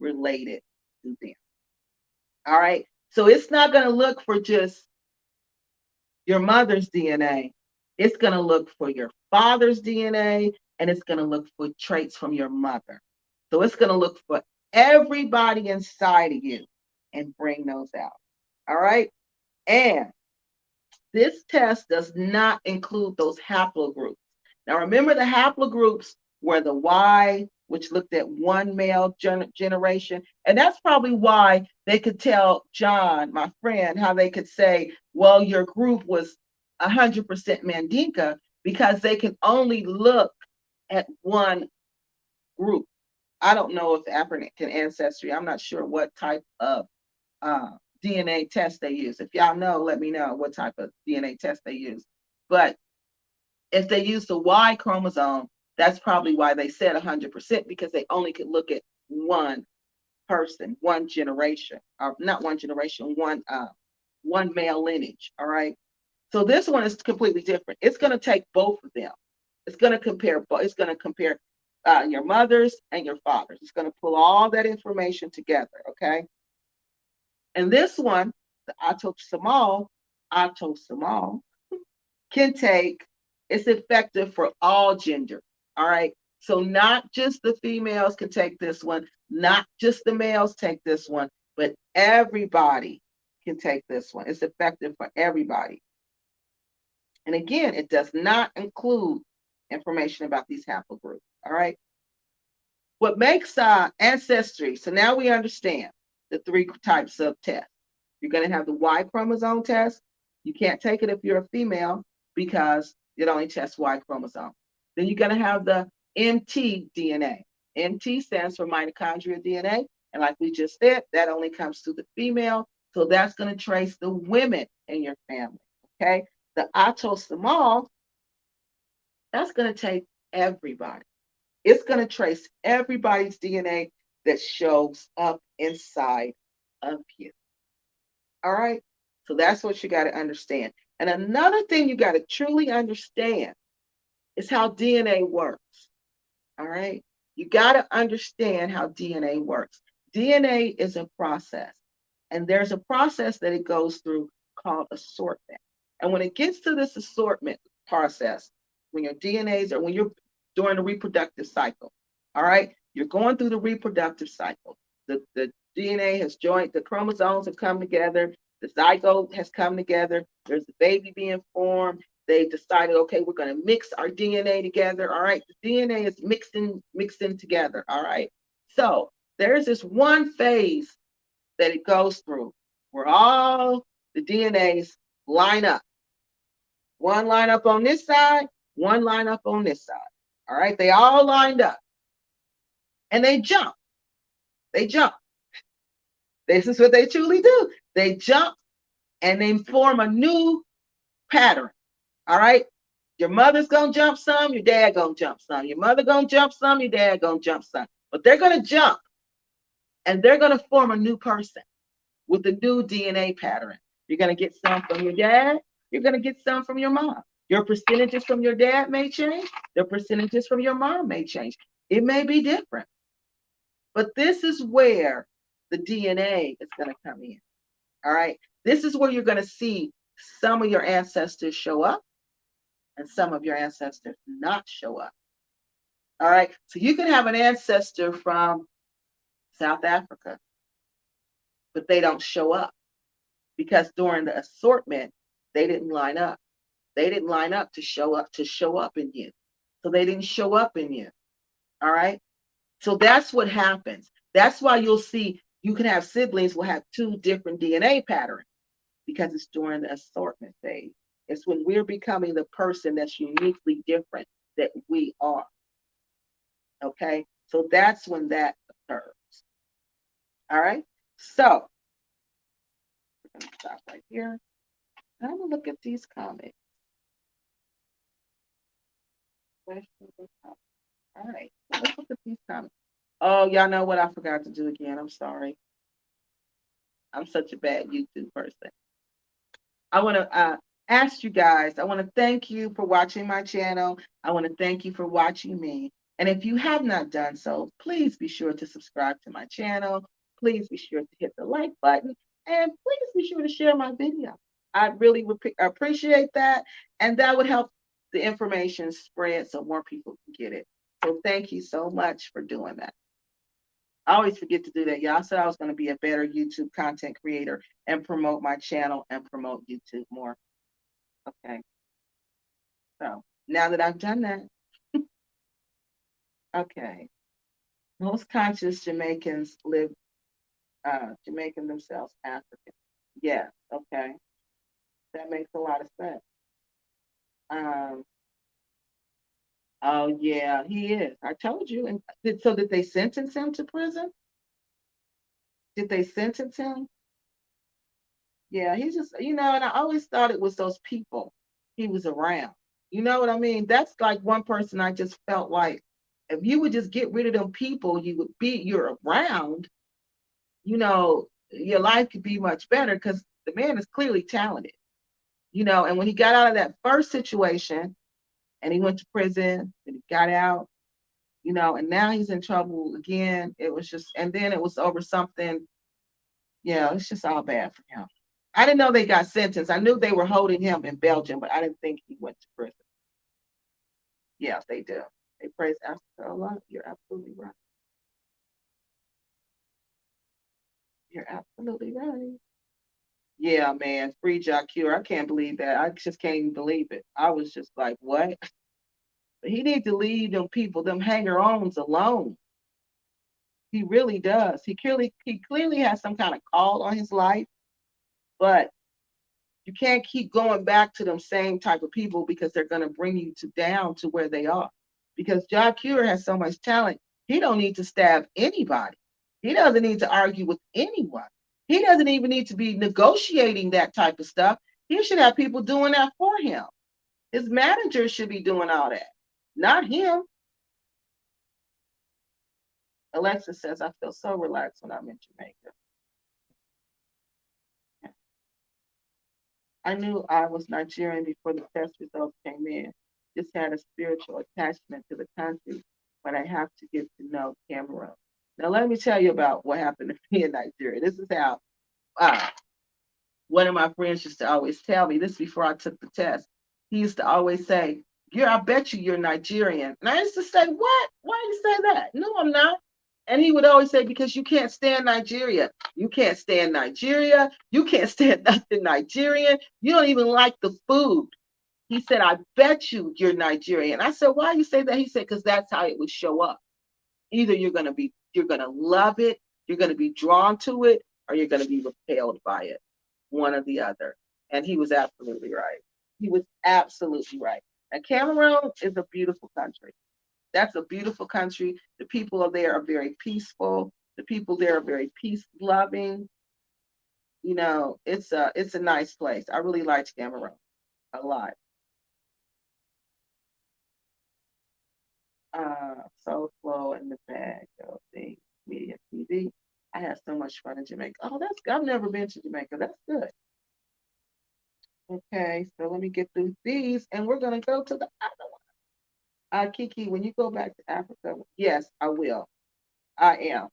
related to them. All right. So it's not going to look for just your mother's DNA. It's going to look for your father's DNA, and it's going to look for traits from your mother. So it's going to look for everybody inside of you and bring those out. All right. And this test does not include those haplogroups. Now, remember the haplogroups were the Y, which looked at one male generation. And that's probably why they could tell John, my friend, how they could say, well, your group was 100% Mandinka, because they can only look at one group. I don't know if African ancestry, I'm not sure what type of DNA test they use. If y'all know, let me know what type of DNA test they use. But if they use the Y chromosome, that's probably why they said 100%, because they only could look at one person, one generation, or not one generation, one male lineage. All right. So this one is completely different. It's going to take both of them. It's going to compare. It's going to compare your mothers and your fathers. It's going to pull all that information together. Okay. And this one, the autosomal can take, it's effective for all gender. All right. So not just the females can take this one, not just the males take this one, but everybody can take this one. It's effective for everybody. And again, it does not include information about these haplogroups. All right. What makes ancestry, so now we understand the three types of tests. You're going to have the Y chromosome test. You can't take it if you're a female because it only tests Y chromosome. Then you're going to have the mtDNA. MT stands for mitochondrial DNA. And like we just said, that only comes to the female. So that's going to trace the women in your family. Okay. The autosomal, that's going to take everybody. It's going to trace everybody's DNA that shows up inside of you. All right. So that's what you got to understand. And another thing you got to truly understand is how DNA works. All right. You got to understand how DNA works. DNA is a process, and there's a process that it goes through called assortment. And when it gets to this assortment process, when your DNAs or when you're during the reproductive cycle, all right, you're going through the reproductive cycle. The DNA has joined, the chromosomes have come together, the zygote has come together, there's a baby being formed. They decided, okay, we're going to mix our DNA together. All right, the DNA is mixing together. All right, so there's this one phase that it goes through where all the DNAs line up. One line up on this side, one line up on this side. All right, they all lined up and they jump. They jump. This is what they truly do. They jump and they form a new pattern. All right. Your mother's gonna jump some, your dad gonna jump some. Your mother gonna jump some, your dad gonna jump some. But they're gonna jump and they're gonna form a new person with a new DNA pattern. You're gonna get some from your dad, you're gonna get some from your mom. Your percentages from your dad may change, the percentages from your mom may change. It may be different. But this is where the DNA is going to come in. All right. This is where you're going to see some of your ancestors show up and some of your ancestors not show up. All right. So you can have an ancestor from South Africa, but they don't show up because during the assortment, they didn't line up. They didn't line up to show up in you. So they didn't show up in you. All right. So that's what happens. That's why you'll see you can have siblings will have two different DNA patterns because it's during the assortment phase. It's when we're becoming the person that's uniquely different that we are. Okay. So that's when that occurs. All right. So we're going to stop right here. I'm going to look at these comments. All right. Let's look at these comments. Oh, y'all know what I forgot to do again. I'm sorry. I'm such a bad YouTube person. I want to ask you guys, I want to thank you for watching my channel. I want to thank you for watching me. And if you have not done so, please be sure to subscribe to my channel. Please be sure to hit the like button. And please be sure to share my video. I really would appreciate that. And that would help the information spread so more people can get it. So thank you so much for doing that. I always forget to do that. Y'all said I was going to be a better YouTube content creator and promote my channel and promote YouTube more. Okay. So now that I've done that, okay. Most conscious Jamaicans live Jamaican themselves African. Yeah. Okay. That makes a lot of sense. Um. Oh yeah, he is. I told you. And did they sentence him to prison? Did they sentence him? Yeah, he's just, and I always thought it was those people he was around. You know what I mean? That's like one person I just felt like if you would just get rid of them people you're around, your life could be much better because the man is clearly talented. And when he got out of that first situation and he went to prison and he got out, and now he's in trouble again. It was just, and then it was over something. Yeah, it's just all bad for him. I didn't know they got sentenced. I knew they were holding him in Belgium, but I didn't think he went to prison. Yes, they do. They praise Africa a lot. You're absolutely right. You're absolutely right. Yeah, man. Free Jacure. I can't believe that. I just can't even believe it. I was just like, what? But he needs to leave them people, them hanger-ons alone. He really does. He clearly has some kind of call on his life, but you can't keep going back to them same type of people because they're going to bring you down to where they are. Because John Cure has so much talent, he don't need to stab anybody. He doesn't need to argue with anyone. He doesn't even need to be negotiating that type of stuff. He should have people doing that for him. His manager should be doing all that, not him. Alexa says, I feel so relaxed when I'm in Jamaica. I knew I was Nigerian before the test results came in. Just had a spiritual attachment to the country, but I have to get to know Cameroon. Now, let me tell you about what happened to me in Nigeria. This is how uh, one of my friends used to always tell me this before I took the test. He used to always say, I bet you're Nigerian. And I used to say, what? Why do you say that? No, I'm not. And he would always say, because you can't stand Nigeria. You can't stand Nigeria. You can't stand nothing Nigerian. You don't even like the food. He said, I bet you're Nigerian. I said, why you say that? He said, because that's how it would show up. Either you're gonna love it, you're gonna be drawn to it, or you're gonna be repelled by it. One or the other. And he was absolutely right. He was absolutely right. And Cameroon is a beautiful country. That's a beautiful country. The people there are very peaceful. The people there are very peace loving. It's a nice place. I really liked Cameroon a lot. Soul Flow in the bag of things, media TV. I had so much fun in Jamaica. Oh, that's good. I've never been to Jamaica. That's good. Okay, so let me get through these, and we're gonna go to the other one. Kiki, when you go back to Africa, yes, I will. I am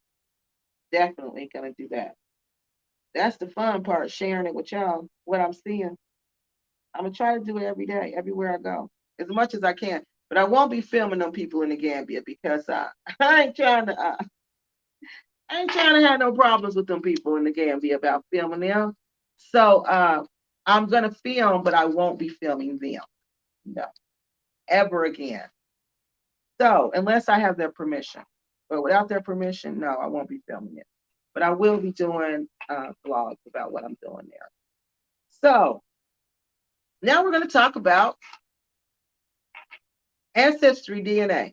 definitely gonna do that. That's the fun part, sharing it with y'all. What I'm seeing, I'm gonna try to do it every day, everywhere I go, as much as I can. But I won't be filming them people in the Gambia because I ain't trying to. I ain't trying to have no problems with them people in the Gambia about filming them. So I'm gonna film, but I won't be filming them. No, ever again. So unless I have their permission, but without their permission, no, I won't be filming it. But I will be doing vlogs about what I'm doing there. So now we're going to talk about AncestryDNA.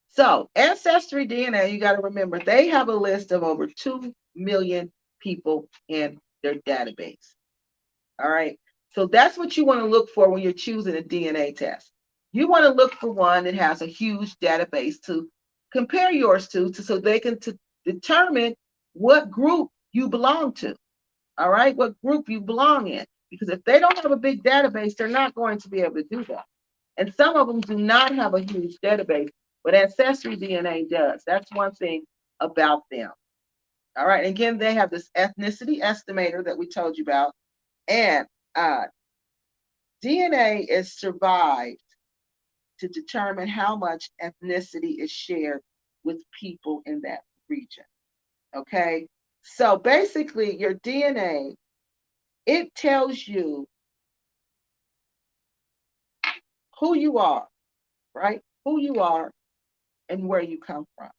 So AncestryDNA, you got to remember, they have a list of over 2 million people in their database. All right. So that's what you want to look for when you're choosing a DNA test. You want to look for one that has a huge database to compare yours to so they can determine what group you belong to. All right, what group you belong in. Because if they don't have a big database, they're not going to be able to do that. And some of them do not have a huge database, but AncestryDNA does. That's one thing about them. All right, again, they have this ethnicity estimator that we told you about, and DNA is survived to determine how much ethnicity is shared with people in that region. Okay, so basically, your DNA, it tells you who you are, right? Who you are and where you come from.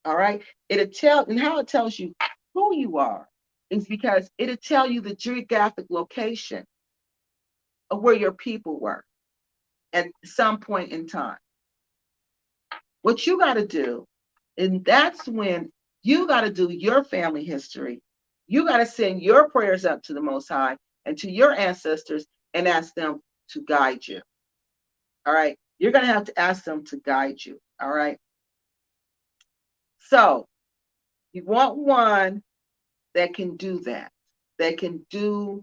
All right. And how it tells you who you are is because it'll tell you the geographic location of where your people were at some point in time. What you got to do, and that's when you got to do your family history. You got to send your prayers up to the Most High and to your ancestors and ask them to guide you. All right. You're going to have to ask them to guide you. All right. So you want one that can do that, that can do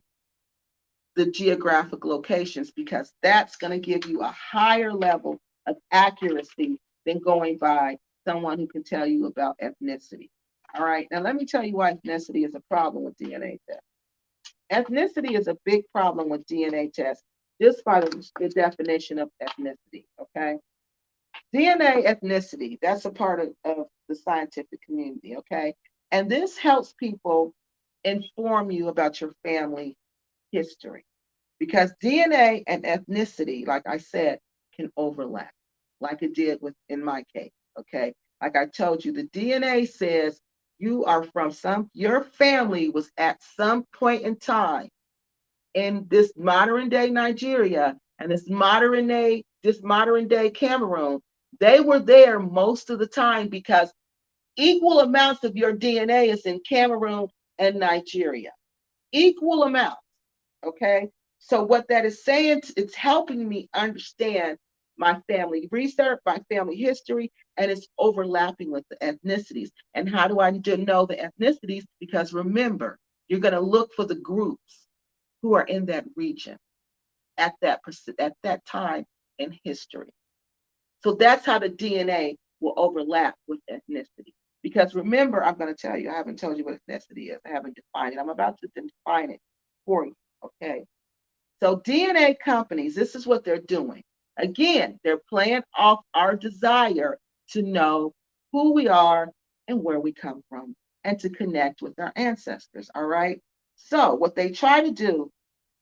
the geographic locations, because that's going to give you a higher level of accuracy than going by someone who can tell you about ethnicity. All right. Now, let me tell you why ethnicity is a problem with DNA tests. Ethnicity is a big problem with DNA tests, just by the definition of ethnicity. Okay. DNA ethnicity, that's a part of the scientific community. Okay. And this helps people inform you about your family history, because DNA and ethnicity, like I said, can overlap, like it did in my case. Okay. Like I told you, the DNA says you are from your family was at some point in time in this modern day Nigeria and this modern day Cameroon. They were there most of the time because equal amounts of your DNA is in Cameroon and Nigeria. Equal amounts. Okay. So what that is saying, it's helping me understand my family research, my family history, and it's overlapping with the ethnicities. And how do I know the ethnicities? Because remember, you're going to look for the groups who are in that region at that time in history. So that's how the DNA will overlap with ethnicity. Because remember, I'm going to tell you, I haven't told you what ethnicity is. I haven't defined it. I'm about to define it for you. Okay. So DNA companies, this is what they're doing. Again, they're playing off our desire to know who we are and where we come from and to connect with our ancestors. All right. So what they try to do,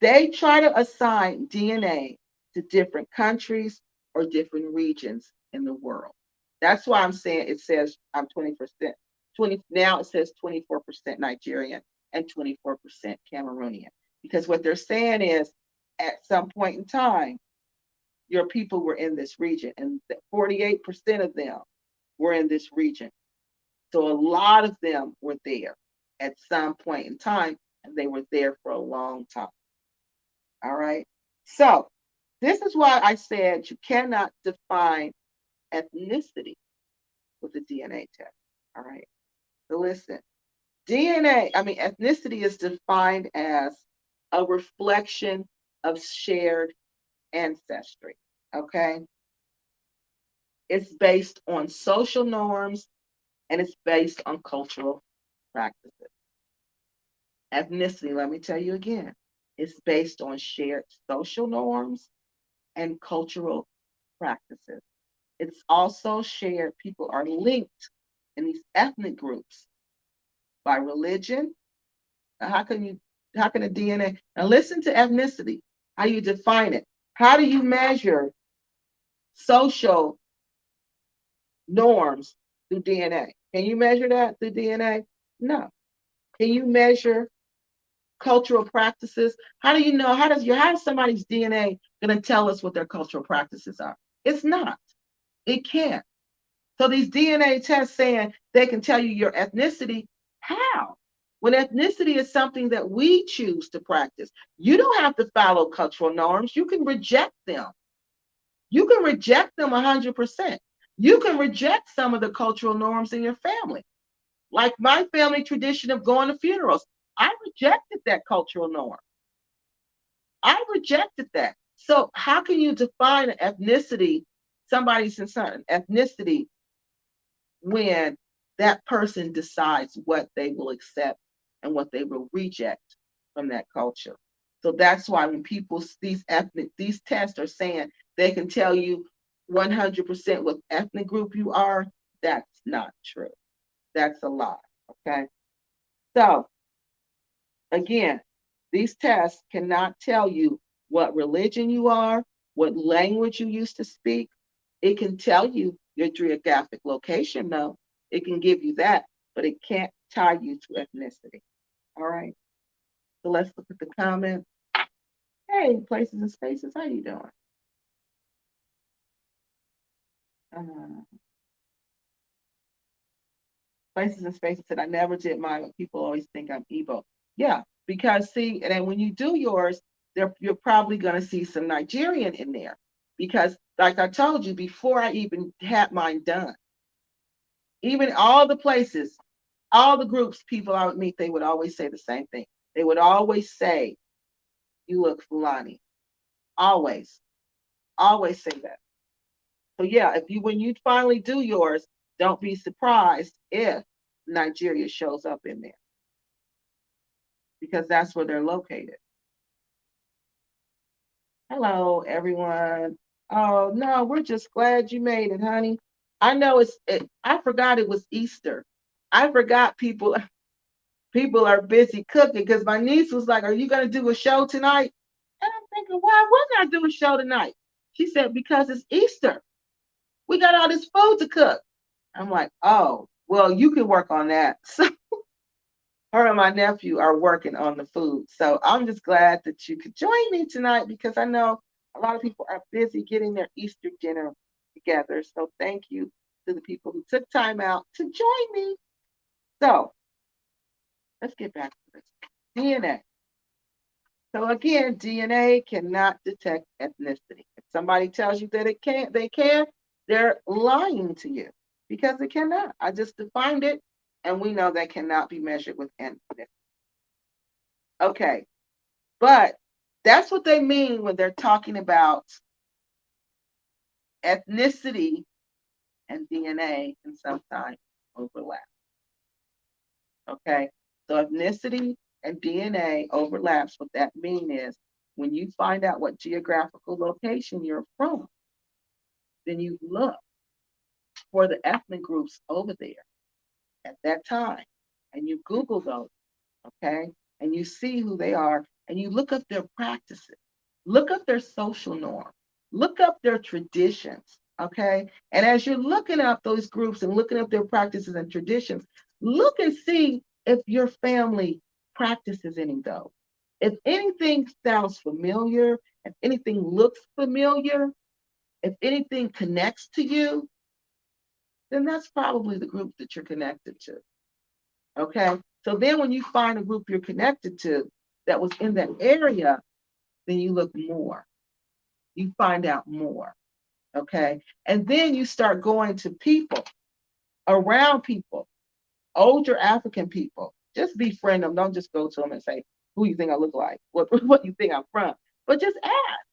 they try to assign DNA to different countries or different regions in the world. That's why I'm saying it says I'm 20%. Now it says 24% Nigerian and 24% Cameroonian. Because what they're saying is at some point in time, your people were in this region, and 48% of them were in this region. So a lot of them were there at some point in time, and they were there for a long time. All right. So this is why I said you cannot define ethnicity with a DNA test. All right. So listen, ethnicity is defined as a reflection of shared ancestry. Okay. It's based on social norms and it's based on cultural practices. Ethnicity, let me tell you again, is based on shared social norms and cultural practices. It's also shared, people are linked in these ethnic groups by religion. How can a DNA, now listen to ethnicity, how you define it. How do you measure social norms through DNA? Can you measure that through DNA? No. Can you measure cultural practices? How do you know? How is somebody's DNA going to tell us what their cultural practices are? It's not. It can't. So these DNA tests saying they can tell you your ethnicity, how? When ethnicity is something that we choose to practice, you don't have to follow cultural norms. You can reject them. You can reject them 100%. You can reject some of the cultural norms in your family. Like my family tradition of going to funerals. I rejected that cultural norm. I rejected that. So how can you define an ethnicity, somebody's certain ethnicity, when that person decides what they will accept and what they will reject from that culture? So that's why when people, these tests are saying they can tell you 100% what ethnic group you are, that's not true. That's a lie. Okay. So again, these tests cannot tell you what religion you are, what language you used to speak. It can tell you your geographic location, though. It can give you that, but it can't tie you to ethnicity. All right. So let's look at the comments. Hey, places and spaces, how you doing? Uh, places and spaces said I never did mine, but people always think I'm Igbo. Yeah, because see, and then when you do yours, you're probably going to see some Nigerian in there, because like I told you before, I even had mine done. Even all the places, all the groups people I would meet, they would always say the same thing. They would always say, "You look Fulani." Always, always say that. So yeah, if you when you finally do yours, don't be surprised if Nigeria shows up in there, because that's where they're located. Hello, everyone. Oh no, we're just glad you made it, honey. I know I forgot it was Easter. I forgot people are busy cooking, because my niece was like, "Are you gonna do a show tonight?" And I'm thinking, why wouldn't I do a show tonight? She said, because it's Easter. We got all this food to cook. I'm like, oh, well, you can work on that. So her and my nephew are working on the food. So I'm just glad that you could join me tonight, because I know a lot of people are busy getting their Easter dinner together. So thank you to the people who took time out to join me. So let's get back to this. DNA. So again, DNA cannot detect ethnicity. If somebody tells you that it can't, they can, they're lying to you, because it cannot. I just defined it, and we know that cannot be measured with ethnicity. Okay, but that's what they mean when they're talking about ethnicity and DNA can sometimes overlap. Okay, so ethnicity and DNA overlaps. What that means is when you find out what geographical location you're from, then you look for the ethnic groups over there at that time, and you Google those, okay? And you see who they are, and you look up their practices, look up their social norm, look up their traditions, okay? And as you're looking up those groups and looking up their practices and traditions, look and see if your family practices any of those. If anything sounds familiar, if anything looks familiar, if anything connects to you, then that's probably the group that you're connected to. Okay. So then when you find a group you're connected to that was in that area, then you look more. You find out more. Okay. And then you start going to people, around people, older African people. Just befriend them. Don't just go to them and say, who you think I look like? What you think I'm from? But just ask,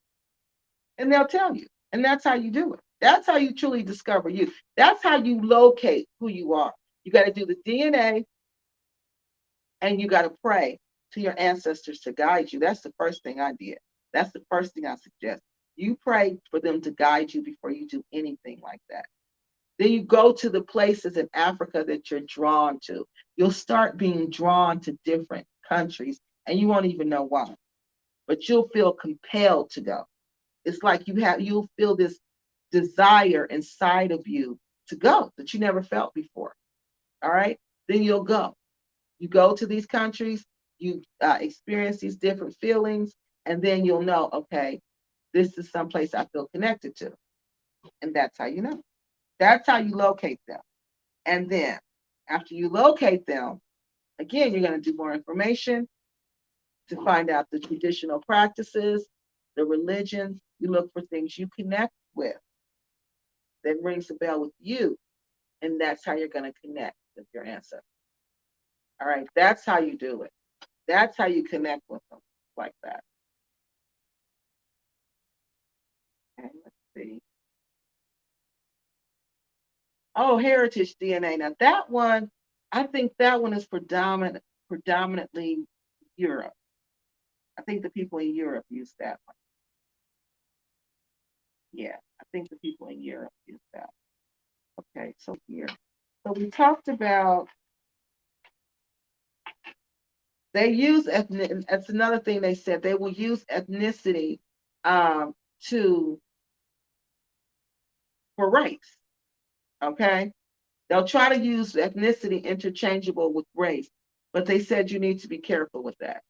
and they'll tell you. And that's how you do it. That's how you truly discover you. That's how you locate who you are. You got to do the DNA, and you got to pray to your ancestors to guide you. That's the first thing I did. That's the first thing I suggest. You pray for them to guide you before you do anything like that. Then you go to the places in Africa that you're drawn to. You'll start being drawn to different countries, and you won't even know why, but you'll feel compelled to go. It's like you'll feel this desire inside of you to go that you never felt before. All right. Then you'll go. You go to these countries, you experience these different feelings, and then you'll know, okay, this is someplace I feel connected to. And that's how you know. That's how you locate them. And then after you locate them, again, you're going to do more information to find out the traditional practices, the religions. You look for things you connect with. that rings a bell with you, and that's how you're going to connect with your ancestors. All right, that's how you do it. That's how you connect with them, like that. Okay, let's see. Oh, heritage DNA. Now that one, I think that one is predominantly Europe. I think the people in Europe use that one. Yeah, I think the people in Europe use that. Okay, so here. So we talked about they use ethnic. That's another thing they said. They will use ethnicity um, to for race. Okay, they'll try to use ethnicity interchangeable with race, but they said you need to be careful with that.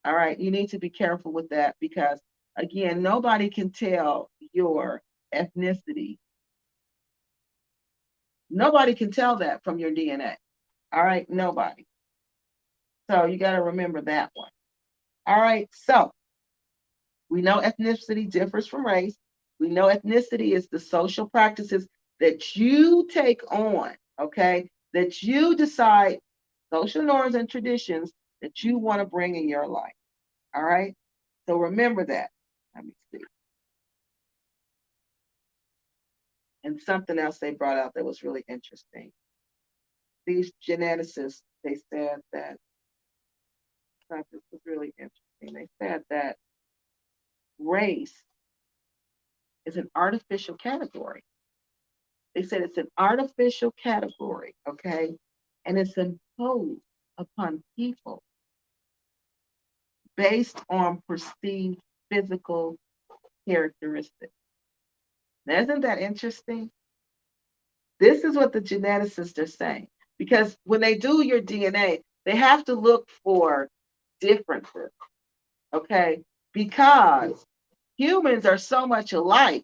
All right, you need to be careful with that because again, nobody can tell your ethnicity. Nobody can tell that from your DNA. All right, nobody. So you got to remember that one. All right, so we know ethnicity differs from race. We know ethnicity is the social practices that you take on, okay, that you decide, social norms and traditions that you want to bring in your life. All right, so remember that. Let me see. And something else they brought out that was really interesting. These geneticists, they said that, this was really interesting. They said that race is an artificial category. They said it's an artificial category, okay? And it's imposed upon people based on perceived physical characteristics. Now, isn't that interesting? This is what the geneticists are saying. Because when they do your DNA, they have to look for differences, okay? Because humans are so much alike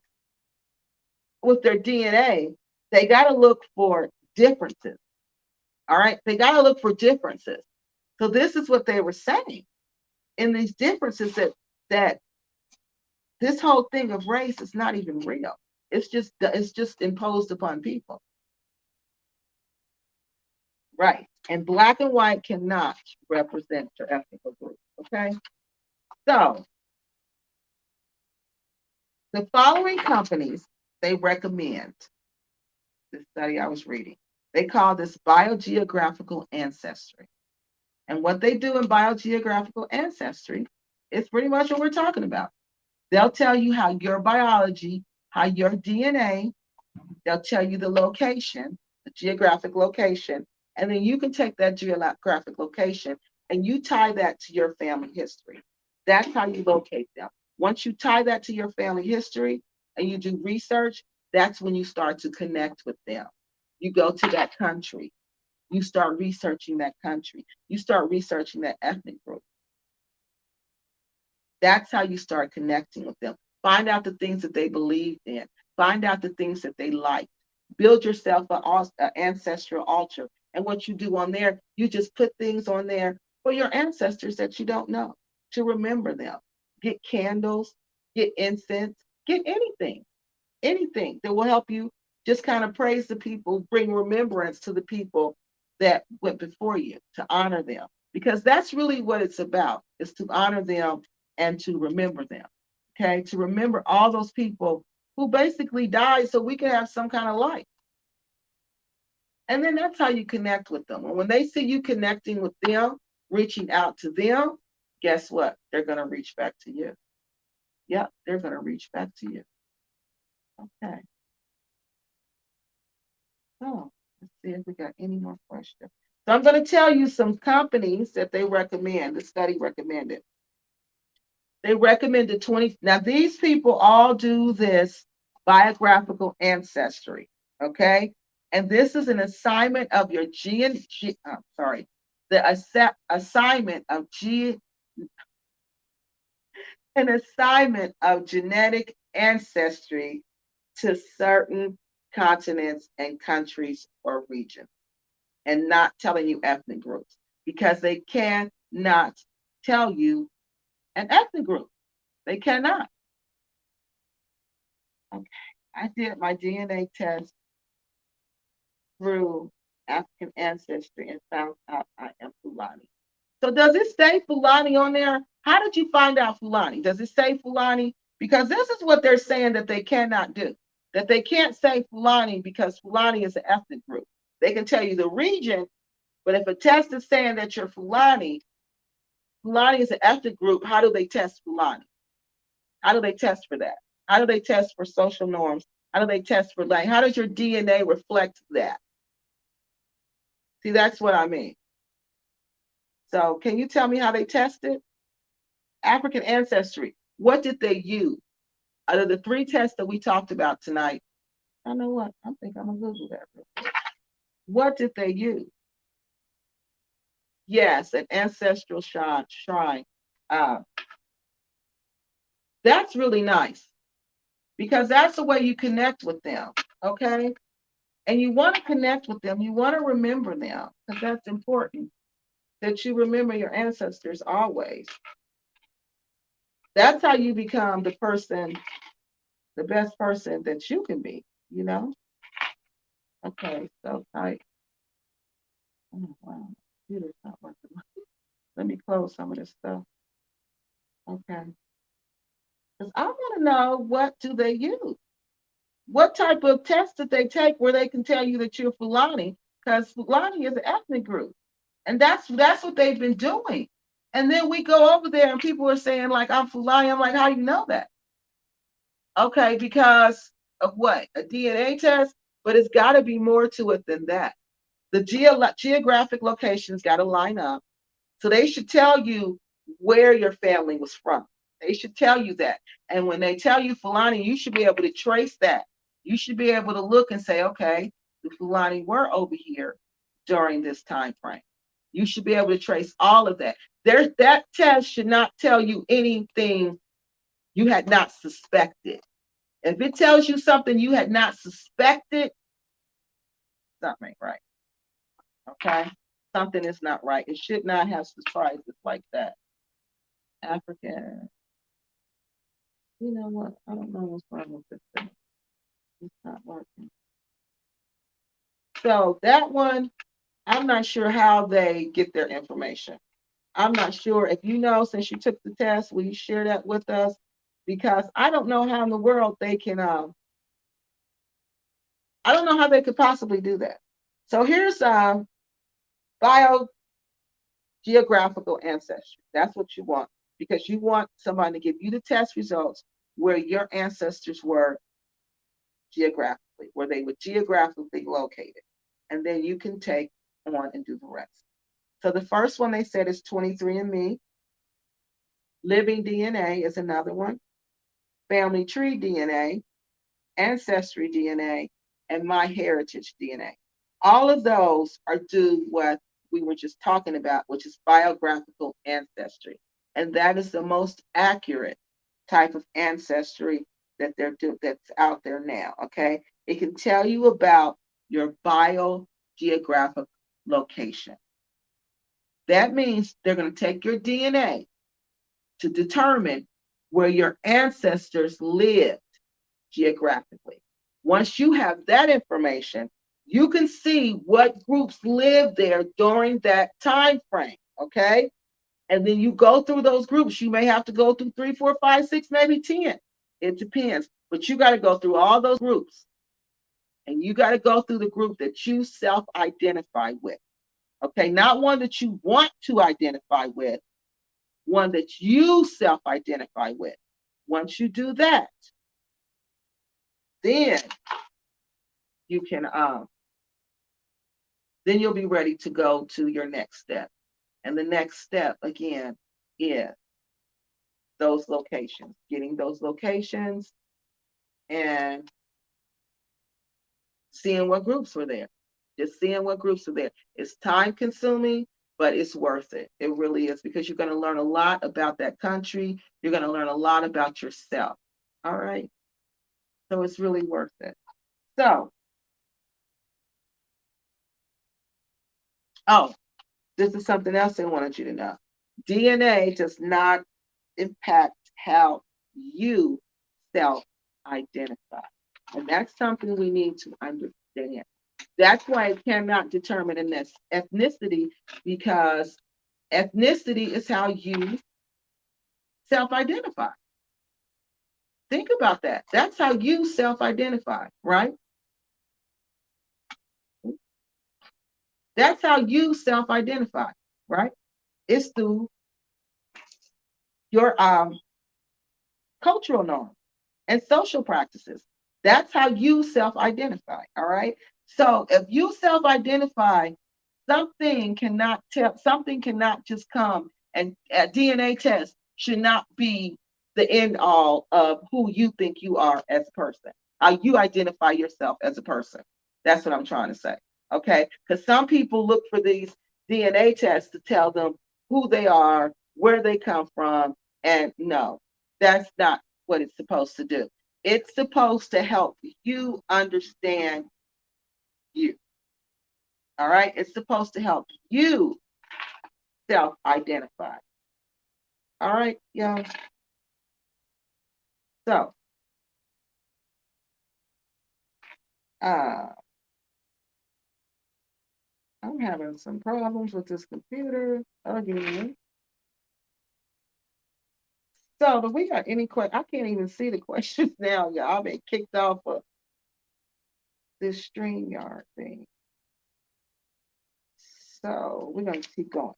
with their DNA, they got to look for differences. All right, they got to look for differences. So this is what they were saying in these differences that this whole thing of race is not even real. It's just imposed upon people. Right. And black and white cannot represent your ethnic group. Okay. So the following companies they recommend, this study I was reading, they call this biogeographical ancestry. And what they do in biogeographical ancestry is pretty much what we're talking about. They'll tell you how your biology, how your DNA, they'll tell you the location, the geographic location, and then you can take that geographic location and you tie that to your family history. That's how you locate them. Once you tie that to your family history and you do research, that's when you start to connect with them. You go to that country, you start researching that country, you start researching that ethnic group. That's how you start connecting with them. Find out the things that they believed in. Find out the things that they liked. Build yourself an ancestral altar. And what you do on there, you just put things on there for your ancestors that you don't know to remember them. Get candles, get incense, get anything that will help you just kind of praise the people, bring remembrance to the people that went before you, to honor them. Because that's really what it's about, is to honor them and to remember them. Okay, to remember all those people who basically died so we could have some kind of life. And then that's how you connect with them. And when they see you connecting with them, reaching out to them, guess what? They're going to reach back to you. Yep, they're going to reach back to you. Okay. So let's see if we got any more questions. So I'm going to tell you some companies that they recommend, the study recommended. They recommended 20. Now, these people all do this biographical ancestry, okay? And this is an assignment of your assignment of an assignment of genetic ancestry to certain continents and countries or regions, and not telling you ethnic groups because they cannot tell you an ethnic group. They cannot. Okay. I did my DNA test through African ancestry and found out I am Fulani. So does it say Fulani on there? How did you find out Fulani? Does it say Fulani? Because this is what they're saying that they cannot do. That they can't say Fulani because Fulani is an ethnic group. They can tell you the region, but if a test is saying that you're Fulani, Fulani is an ethnic group, how do they test Fulani? How do they test for that? How do they test for social norms? How do they test for like, how does your DNA reflect that? See, that's what I mean. So can you tell me how they tested? African ancestry. What did they use? Out of the three tests that we talked about tonight, I know what, I think I'm gonna Google that. What did they use? Yes, an ancestral shrine. Uh, that's really nice because that's the way you connect with them. Okay. And you want to connect with them. You want to remember them because that's important that you remember your ancestors always. That's how you become the person, the best person that you can be, you know? Okay, so type. Oh, wow, computer's not working. Let me close some of this stuff. Okay. Because I want to know, what do they use? What type of test did they take where they can tell you that you're Fulani? Because Fulani is an ethnic group. And that's what they've been doing. And then we go over there and people are saying, like, I'm Fulani. I'm like, how do you know that? Okay, because of what? A DNA test? But it's got to be more to it than that. The geographic locations got to line up. So they should tell you where your family was from. They should tell you that. And when they tell you Fulani, you should be able to trace that. You should be able to look and say, okay, the Fulani were over here during this time frame. You should be able to trace all of that. That test should not tell you anything you had not suspected. If it tells you something you had not suspected, something ain't right. Okay? Something is not right. It should not have surprises like that. African. You know what? I don't know what's wrong with this thing. It's not working. So that one, I'm not sure how they get their information. I'm not sure. If you know, since you took the test, will you share that with us? Because I don't know how in the world they can. I don't know how they could possibly do that. So here's biogeographical ancestry. That's what you want because you want somebody to give you the test results where your ancestors were geographically, where they were geographically located. And then you can take on and do the rest. So the first one they said is 23andMe. Living DNA is another one. Family tree DNA, ancestry DNA, and MyHeritage DNA. All of those are do what we were just talking about, which is biographical ancestry. And that is the most accurate type of ancestry that that's out there now. Okay. It can tell you about your biogeographic location. That means they're going to take your DNA to determine where your ancestors lived geographically. Once you have that information, you can see what groups lived there during that time frame. Okay. And then you go through those groups. You may have to go through 3, 4, 5, 6, maybe 10. It depends. But you got to go through all those groups. And you got to go through the group that you self-identify with. Okay. Not one that you want to identify with, one that you self-identify with. Once you do that, then you can then you'll be ready to go to your next step. And the next step again is those locations, getting those locations and seeing what groups were there. Just seeing what groups are there. It's time consuming, but it's worth it. It really is, because you're going to learn a lot about that country. You're going to learn a lot about yourself. All right. So it's really worth it. So, oh, this is something else I wanted you to know. DNA does not impact how you self-identify. And that's something we need to understand. That's why it cannot determine in this ethnicity, because ethnicity is how you self-identify. Think about that. That's how you self-identify, right? That's how you self-identify, right? It's through your cultural norms and social practices. That's how you self-identify. All right. So if you self-identify, something cannot just come, and a DNA test should not be the end all of who you think you are as a person. How you identify yourself as a person. That's what I'm trying to say. Okay. Because some people look for these DNA tests to tell them who they are, where they come from, and no, that's not what it's supposed to do. It's supposed to help you understand you. All right. It's supposed to help you self identify. All right, y'all. So, uh, I'm having some problems with this computer again. So, do we got any questions? I can't even see the questions now, y'all. I've been kicked off of this StreamYard thing. So, we're going to keep going.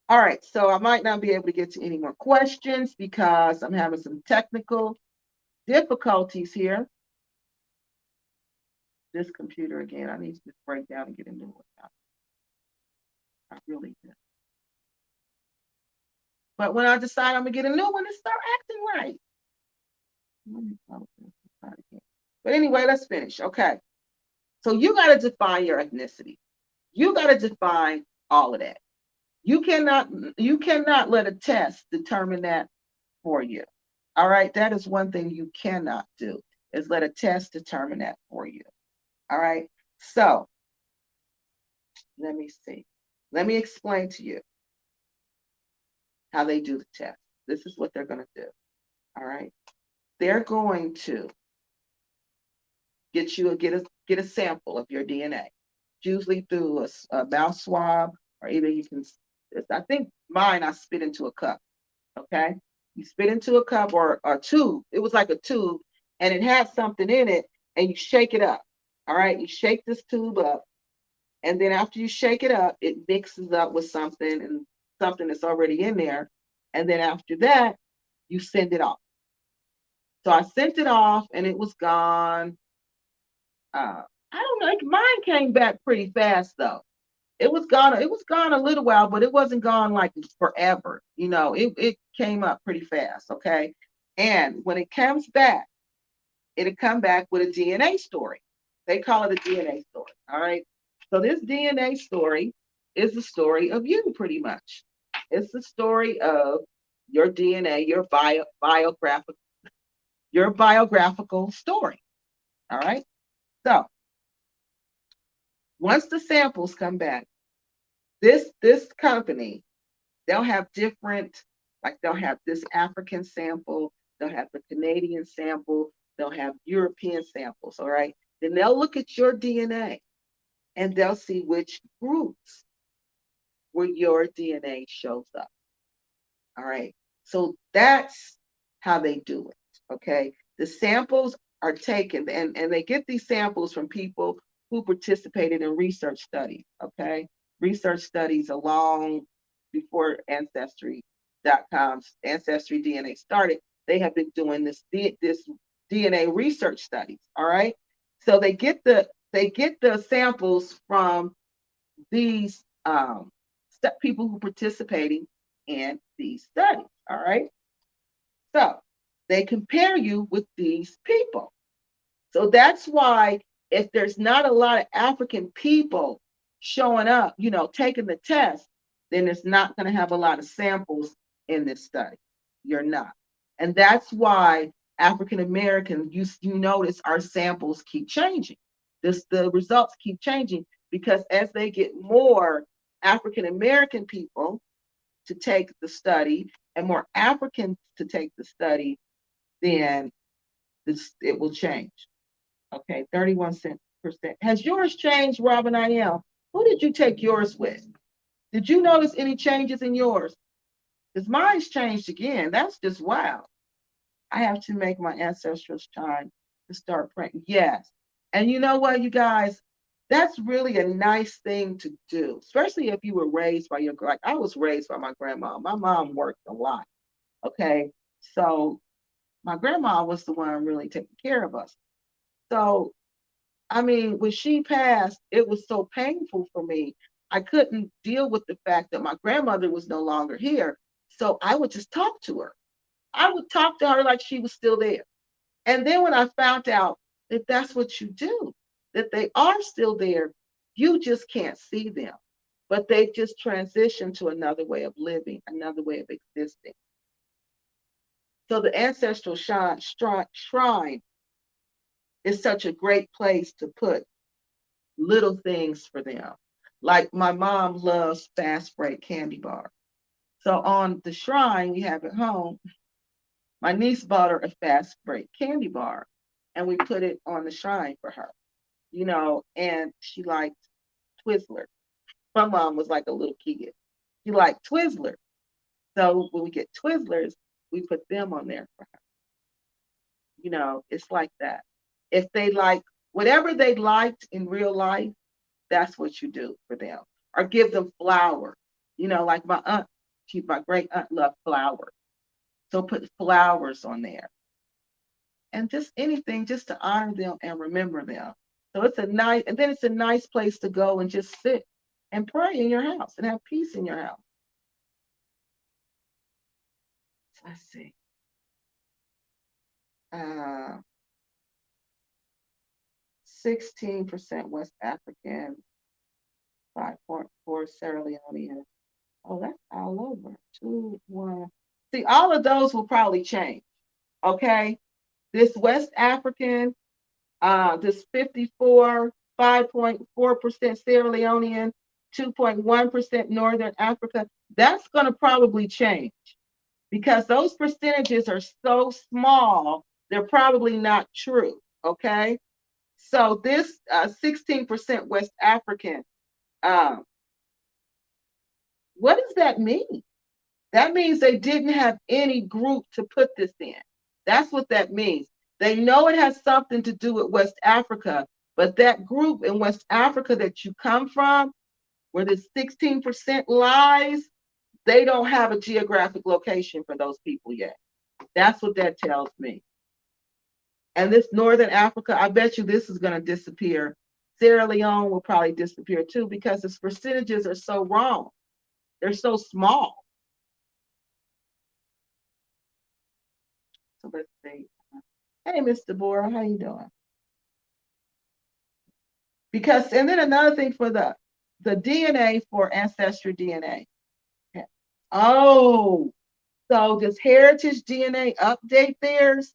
All right, so I might not be able to get to any more questions because I'm having some technical difficulties here. This computer again, I need to just break down and get a new one. I really do. But when I decide I'm gonna get a new one, it start acting right. But anyway, let's finish. Okay. So you got to define your ethnicity. You got to define all of that. You cannot let a test determine that for you. All right. That is one thing you cannot do, is let a test determine that for you. All right. So let me see. Let me explain to you how they do the test. This is what they're going to do. All right. They're going to get a sample of your DNA, usually through a mouth swab, or either you can. I think mine I spit into a cup. Okay, you spit into a cup or a tube. It was like a tube, and it had something in it, and you shake it up. All right, you shake this tube up, and then after you shake it up, it mixes up with something and something that's already in there, and then after that, you send it off. So I sent it off, and it was gone. I don't know. Like, mine came back pretty fast though. It was gone. It was gone a little while, but it wasn't gone like forever. It came up pretty fast. Okay, and when it comes back, it'll come back with a DNA story. They call it a DNA story. All right. So this DNA story is the story of you, pretty much. It's the story of your DNA, your biographical story. All right. So once the samples come back, this company, they'll have different, like they'll have this African sample, they'll have the Canadian sample, they'll have European samples. All right. Then they'll look at your DNA and they'll see which groups where your DNA shows up. All right. So that's how they do it. Okay. The samples are taken, and they get these samples from people who participated in research studies. Okay. Research studies along before Ancestry.com's AncestryDNA started. They have been doing this DNA research studies. All right. So they get the samples from these people who participating in these studies. All right. So they compare you with these people. So that's why if there's not a lot of African people showing up, taking the test, then it's not going to have a lot of samples in this study. You're not. And that's why African Americans, you notice our samples keep changing. The results keep changing because as they get more African American people to take the study and more Africans to take the study, then it will change. Okay, 31%. Has yours changed, Robin IL? Who did you take yours with? Did you notice any changes in yours? Because mine's changed again. That's just wow. I have to make my ancestral shine to start praying. Yes. And you know what, you guys? That's really a nice thing to do, especially if you were raised by your, like I was raised by my grandma. My mom worked a lot. Okay. So my grandma was the one really taking care of us. So, I mean, when she passed, it was so painful for me. I couldn't deal with the fact that my grandmother was no longer here. So I would just talk to her. I would talk to her like she was still there. And then when I found out that that's what you do, that they are still there, you just can't see them. But they've just transitioned to another way of living, another way of existing. So the ancestral shrine is such a great place to put little things for them. Like my mom loves fast break candy bar. So on the shrine we have at home, my niece bought her a fast break candy bar and we put it on the shrine for her, and she liked Twizzlers. My mom was like a little kid. She liked Twizzlers. So when we get Twizzlers, we put them on there for her. It's like that. If they like whatever they liked in real life, that's what you do for them. Or give them flowers. Like my aunt, my great aunt loved flowers. So put flowers on there. And just anything just to honor them and remember them. So it's a nice place to go and just sit and pray in your house and have peace in your house. Let's see. 16% West African, 5.4 Sierra Leonean. Oh, that's all over. 2, 1. See, all of those will probably change. Okay. This West African, this 54, 5.4% Sierra Leonean, 2.1% Northern Africa, that's going to probably change because those percentages are so small, they're probably not true. Okay. So this 16% West African, um, what does that mean? That means they didn't have any group to put this in. That's what that means. They know it has something to do with West Africa, but that group in West Africa that you come from, where the 16% lies, they don't have a geographic location for those people yet. That's what that tells me. And this Northern Africa, I bet you this is going to disappear. Sierra Leone will probably disappear too because its percentages are so wrong. They're so small. So let's see. Hey, Miss Deborah, how you doing? Because, and then another thing for the DNA for AncestryDNA. Oh, so does Heritage DNA update theirs?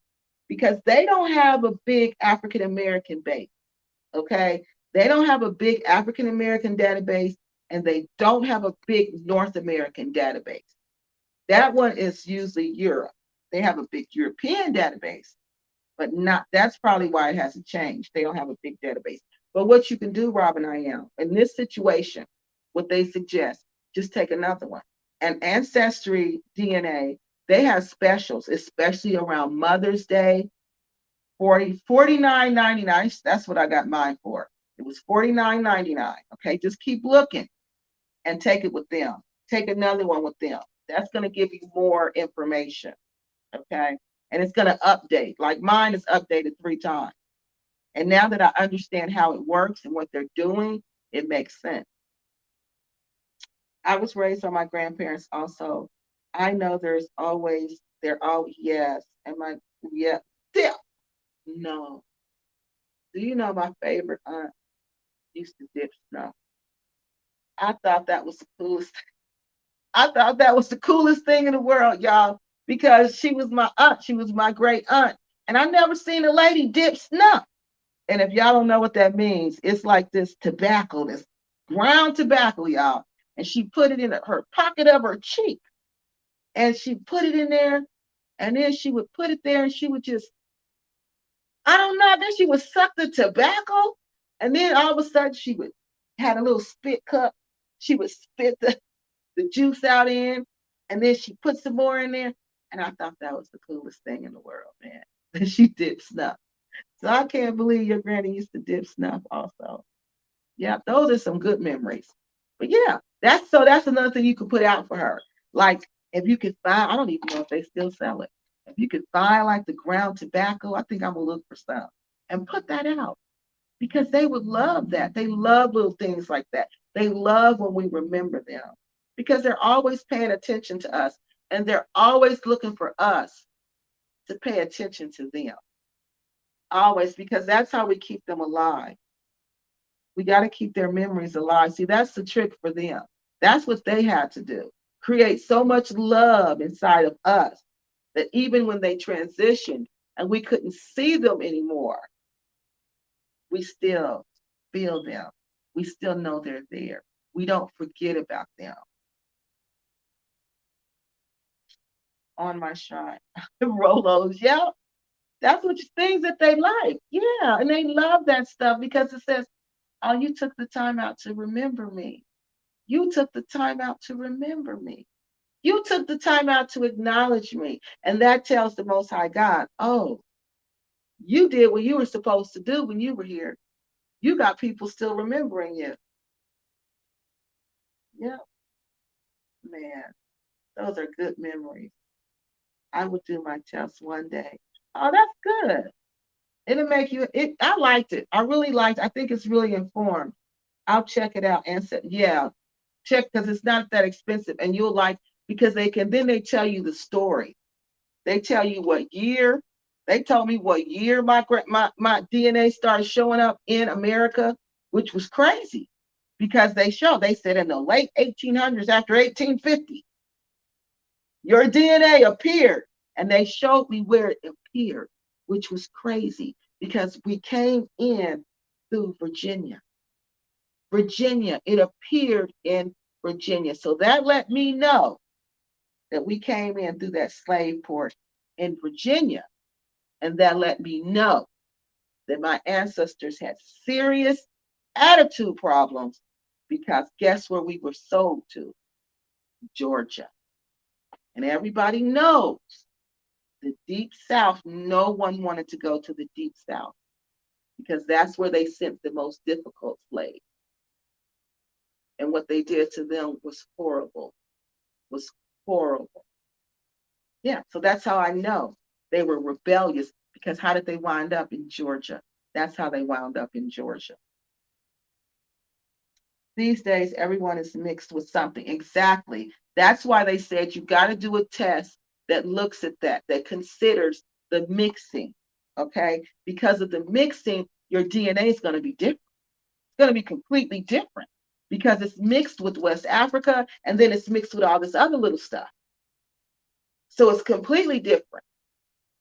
Because they don't have a big African American base. Okay, they don't have a big African American database, and they don't have a big North American database. That one is usually Europe. They have a big European database, but not, that's probably why it hasn't changed. They don't have a big database. But what you can do, Robin, I am in this situation, what they suggest, just take another one. And Ancestry DNA, they have specials, especially around Mother's Day, 49.99. That's what I got mine for. It was 49.99. Okay, just keep looking and take it with them. Take another one with them. That's going to give you more information. Okay, and it's going to update. Like mine is updated 3 times. And now that I understand how it works and what they're doing, it makes sense. I was raised by my grandparents also. I know they're all, yes. And yeah, yeah. No. Do you know my favorite aunt used to dip snow? I thought that was the coolest. I thought that was the coolest thing in the world, y'all, because she was my aunt. She was my great aunt. And I never seen a lady dip snuff. And if y'all don't know what that means, it's like this tobacco, this ground tobacco, y'all. And she put it in her pocket of her cheek. And she put it in there. And then she would put it there and she would just I don't know. Then she would suck the tobacco, and then all of a sudden she would had a little spit cup. She would spit the juice out in, and then she put some more in there. And I thought that was the coolest thing in the world, man. That she dipped snuff. So I can't believe your granny used to dip snuff also. Yeah, those are some good memories. But yeah, that's another thing you could put out for her. Like if you could find, I don't even know if they still sell it. If you could find like the ground tobacco, I think I'm gonna look for some and put that out because they would love that. They love little things like that. They love when we remember them because they're always paying attention to us and they're always looking for us to pay attention to them. Always, because that's how we keep them alive. We got to keep their memories alive. See, that's the trick for them. That's what they had to do. Create so much love inside of us that even when they transitioned and we couldn't see them anymore, we still feel them. We still know they're there. We don't forget about them. On my shrine. Rolos, yeah. That's what things that they like. Yeah. And they love that stuff because it says, oh, you took the time out to remember me. You took the time out to remember me. You took the time out to acknowledge me. And that tells the Most High God, oh, you did what you were supposed to do when you were here. You got people still remembering you. Yeah, man, those are good memories. I will do my test one day. Oh, that's good. It'll make you, I liked it. I really liked it. I think it's really informed. I'll check it out and say, yeah, check because it's not that expensive. And you'll like, because then they tell you the story. They tell you what year. They told me what year my DNA started showing up in America, which was crazy because they said in the late 1800s after 1850, your DNA appeared. And they showed me where it appeared, which was crazy because we came in through Virginia. Virginia, it appeared in Virginia. So that let me know that we came in through that slave port in Virginia. And that let me know that my ancestors had serious attitude problems because guess where we were sold to? Georgia. And everybody knows the deep south, no one wanted to go to the deep south because that's where they sent the most difficult slaves. And what they did to them was horrible, was horrible. Yeah, so that's how I know they were rebellious because how did they wind up in Georgia? That's how they wound up in Georgia. These days, everyone is mixed with something. Exactly. That's why they said you got to do a test that looks at that considers the mixing. Okay. Because of the mixing, your DNA is going to be different. It's going to be completely different because it's mixed with West Africa and then it's mixed with all this other little stuff. So it's completely different.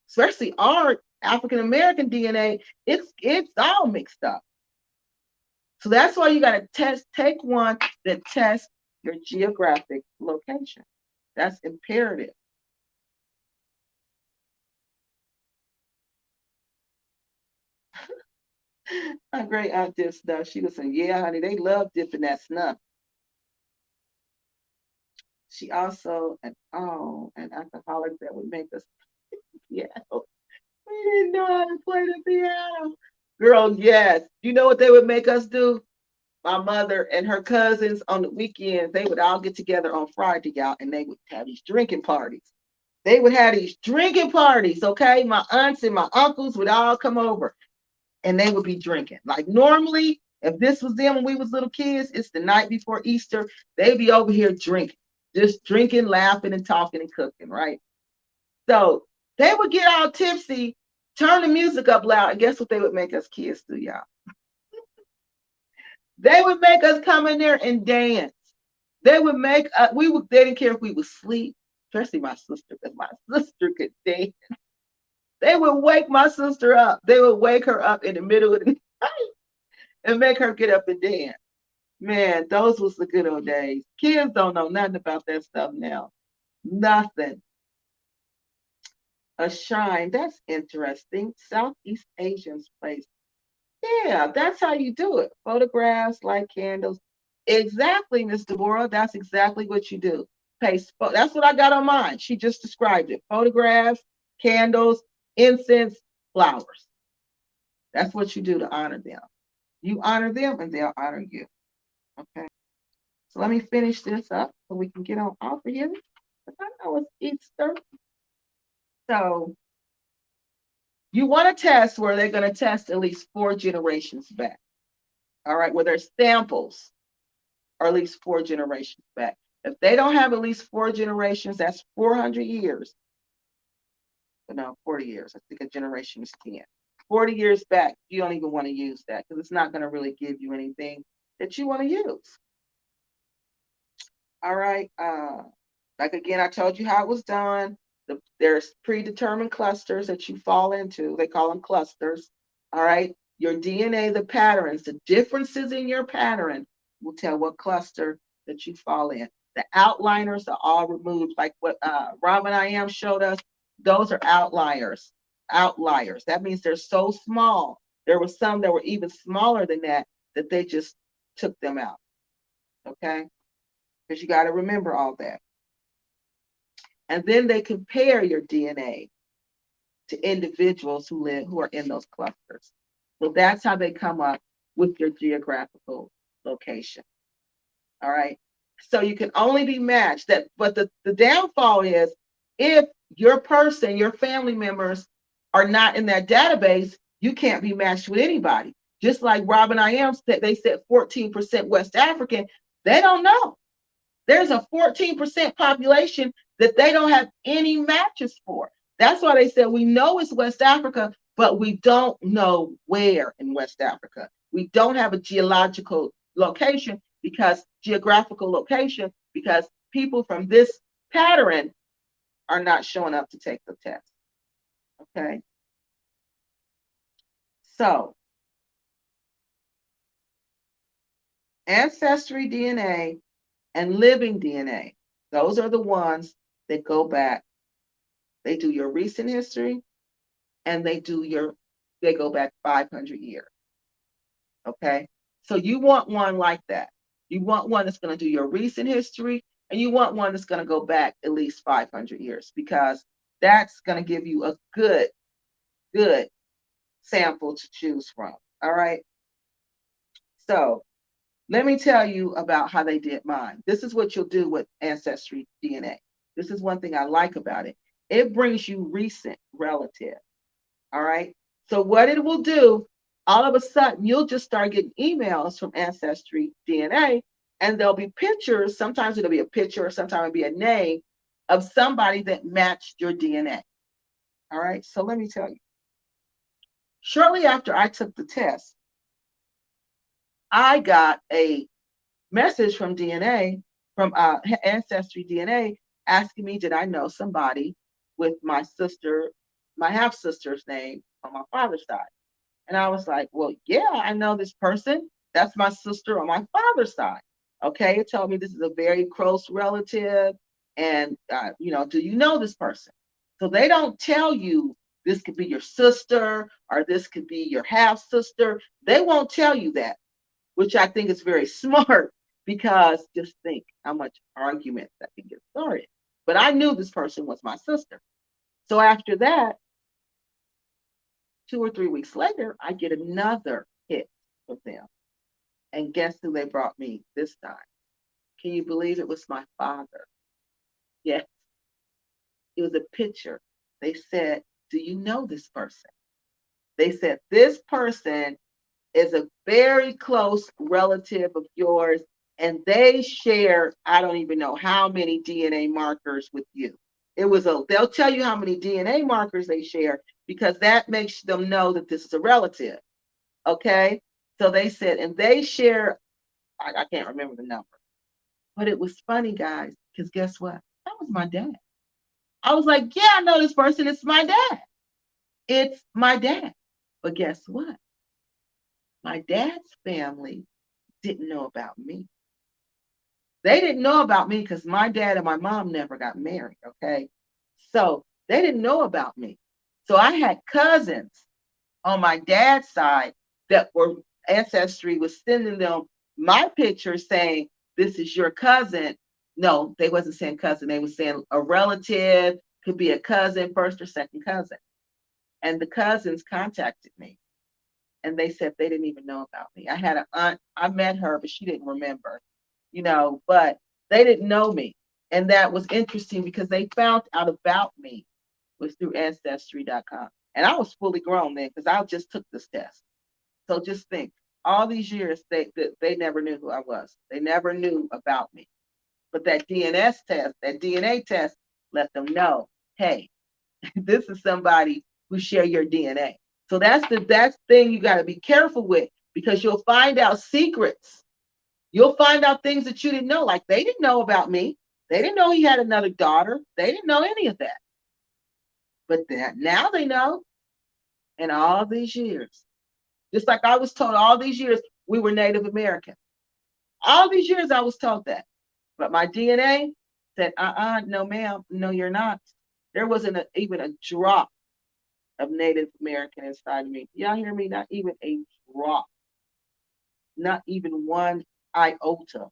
Especially our African American DNA, it's all mixed up. So that's why you got to take one that tests your geographic location. That's imperative. My great aunt did snuff. She was saying, yeah, honey, they love dipping that snuff. She also, an alcoholic that would make us piano. We didn't know how to play the piano. Girl, yes. You know what they would make us do? My mother and her cousins on the weekends, they would all get together on Friday, y'all, and they would have these drinking parties. They would have these drinking parties, okay? My aunts and my uncles would all come over and they would be drinking. Like normally, if this was them when we was little kids, it's the night before Easter, they'd be over here drinking, just drinking, laughing, and talking and cooking, right? So they would get all tipsy, turn the music up loud, and guess what they would make us kids do, y'all? They would make us come in there and dance. They would make they didn't care if we would sleep, especially my sister, because my sister could dance. They would wake my sister up. They would wake her up in the middle of the night and make her get up and dance. Man, those was the good old days. Kids don't know nothing about that stuff now. Nothing. A shrine. That's interesting. Southeast Asians place. Yeah, that's how you do it. Photographs, light candles. Exactly, Miss Deborah. That's exactly what you do. That's what I got on mine. She just described it. Photographs, candles, incense, flowers. That's what you do to honor them. You honor them and they'll honor you. Okay. So let me finish this up so we can get on off of here. I know it's Easter. So you want to test where they're going to test at least 4 generations back. All right, where there's samples are at least 4 generations back. If they don't have at least 4 generations, that's 400 years. No, 40 years. I think a generation is 10. 40 years back, you don't even want to use that because it's not going to really give you anything that you want to use. All right. Like again, I told you how it was done. There's predetermined clusters that you fall into. They call them clusters. All right. Your DNA, the patterns, the differences in your pattern will tell what cluster that you fall in. The outliners are all removed, like what Rob and I am showed us. Those are outliers. Outliers. That means they're so small. There were some that were even smaller than that they just took them out. Okay. Because you got to remember all that. And then they compare your DNA to individuals who are in those clusters. So that's how they come up with your geographical location. All right. So you can only be matched. But the downfall is if your person, your family members are not in that database, you can't be matched with anybody. Just like Rob and I am said, they said 14% West African. They don't know. There's a 14% population that they don't have any matches for. That's why they said we know it's West Africa, but we don't know where in West Africa. We don't have a geographical location because people from this pattern are not showing up to take the test. Okay. So AncestryDNA and living DNA, those are the ones that go back. They do your recent history and they go back 500 years. Okay. So you want one like that. You want one that's going to do your recent history and you want one that's going to go back at least 500 years because that's going to give you a good sample to choose from. All right. So let me tell you about how they did mine. This is what you'll do with AncestryDNA. This is one thing I like about it. It brings you recent relatives. All right. So what it will do, all of a sudden, you'll just start getting emails from AncestryDNA, and there'll be pictures. Sometimes it'll be a picture, or sometimes it'll be a name of somebody that matched your DNA. All right. So let me tell you. Shortly after I took the test, I got a message from AncestryDNA, asking me, did I know somebody with my sister, my half sister's name on my father's side? And I was like, well, yeah, I know this person. That's my sister on my father's side. Okay, it told me this is a very close relative, and do you know this person? So they don't tell you this could be your sister or this could be your half sister. They won't tell you that, which I think is very smart because just think how much argument that can get started. But I knew this person was my sister. So after that, 2 or 3 weeks later, I get another hit with them. And guess who they brought me this time? Can you believe it was my father? Yes. It was a picture. They said, do you know this person? They said, this person is a very close relative of yours, and they share, I don't even know how many DNA markers with you. They'll tell you how many DNA markers they share because that makes them know that this is a relative. Okay. So they said, and they share, I can't remember the number, but it was funny, guys, because guess what? That was my dad. I was like, yeah, I know this person. It's my dad. It's my dad. But guess what? My dad's family didn't know about me. They didn't know about me because my dad and my mom never got married. Okay. So They didn't know about me. So I had cousins on my dad's side that were Ancestry was sending them my picture saying, this is your cousin. No, they wasn't saying cousin. They were saying a relative, could be a cousin, first or second cousin. And the cousins contacted me and they said they didn't even know about me. I had an aunt, I met her, but she didn't remember, but they didn't know me. And that was interesting because they found out about me was through ancestry.com. And I was fully grown then because I just took this test. So just think, all these years they never knew who I was. They never knew about me. But that DNA test let them know, hey, this is somebody who share your DNA. So that's the thing you got to be careful with because you'll find out secrets. You'll find out things that you didn't know. Like they didn't know about me. They didn't know he had another daughter. They didn't know any of that. But now they know. In all these years, just like I was told all these years we were Native American. All these years I was told that. But my DNA said, no, ma'am, no, you're not. There wasn't even a drop of Native American inside of me. Y'all hear me? Not even a drop. Not even one iota.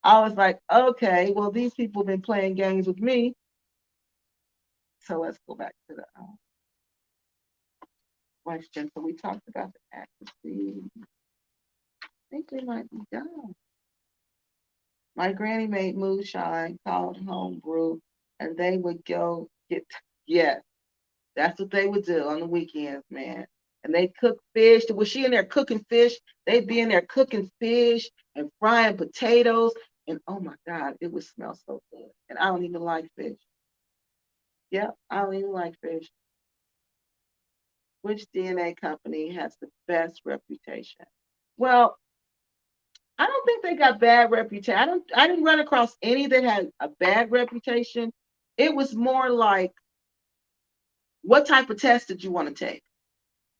I was like, okay, well, these people have been playing games with me. So let's go back to the question. So we talked about the accuracy. I think we might be done. My granny made moonshine called home brew, and they would go get, yes, that's what they would do on the weekends, man. And they cook fish. Was she in there cooking fish? They'd be in there cooking fish and frying potatoes. And oh my God, it would smell so good. And I don't even like fish. Yeah, I don't even like fish. Which DNA company has the best reputation? Well, I don't think they got bad reputation. I didn't run across any that had a bad reputation. It was more like, what type of test did you want to take?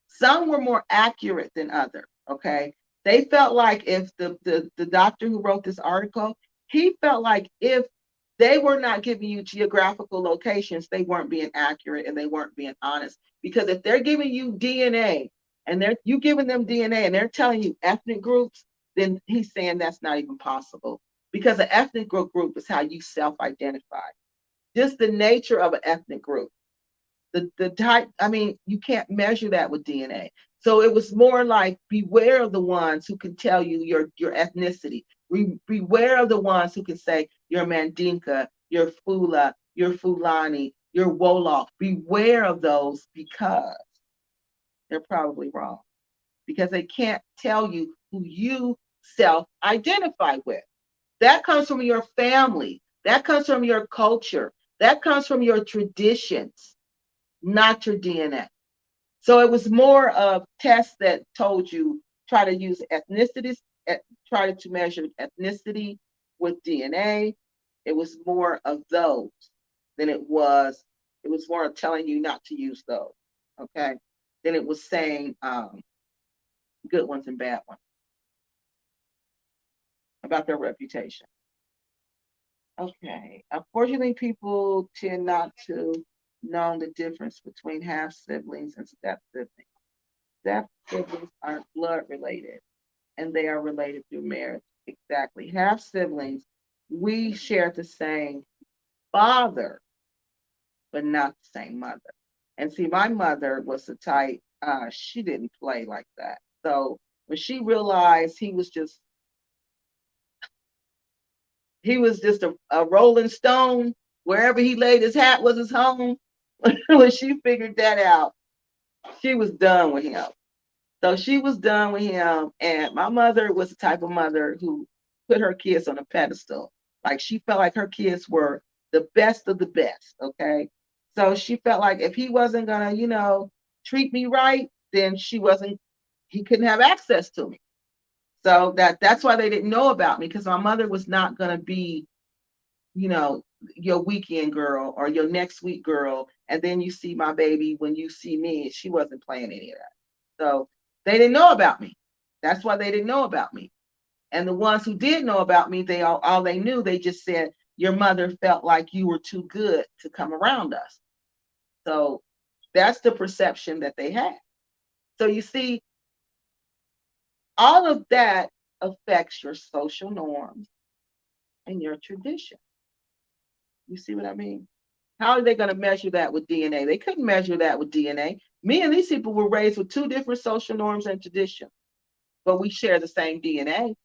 Some were more accurate than others. Okay. They felt like if the doctor who wrote this article, he felt like if they were not giving you geographical locations, they weren't being accurate and they weren't being honest. Because if they're giving you DNA and you giving them DNA and they're telling you ethnic groups, then he's saying that's not even possible. Because an ethnic group is how you self-identify. Just the nature of an ethnic group. The type, I mean, you can't measure that with DNA. So it was more like beware of the ones who can tell you your ethnicity. Beware of the ones who can say you're Mandinka, you're Fula, you're Fulani, you're Wolof. Beware of those because they're probably wrong. Because they can't tell you who you self-identify with. That comes from your family. That comes from your culture. That comes from your traditions, not your DNA. So it was more of tests that told you try to use ethnicities, try to measure ethnicity with DNA. It was more of those than it was more of telling you not to use those. Okay. Then it was saying good ones and bad ones about their reputation. Okay. Unfortunately, people tend not to know the difference between half siblings and step siblings. Step siblings aren't blood related, and they are related through marriage. Exactly. Half siblings, we share the same father, but not the same mother. And see, my mother was the type, she didn't play like that. So when she realized he was just a rolling stone, wherever he laid his hat was his home, when she figured that out, she was done with him. So she was done with him. And my mother was the type of mother who put her kids on a pedestal. Like she felt like her kids were the best of the best. Okay. So she felt like if he wasn't gonna, treat me right, then he couldn't have access to me. So that's why they didn't know about me, because my mother was not gonna be, your weekend girl or your next week girl. And then you see my baby when you see me. She wasn't playing any of that. So they didn't know about me. That's why they didn't know about me. And the ones who did know about me, all they knew, they just said, your mother felt like you were too good to come around us. So that's the perception that they had. So you see, all of that affects your social norms and your tradition. You see what I mean? How are they going to measure that with DNA? They couldn't measure that with DNA. Me and these people were raised with two different social norms and traditions, but we share the same DNA.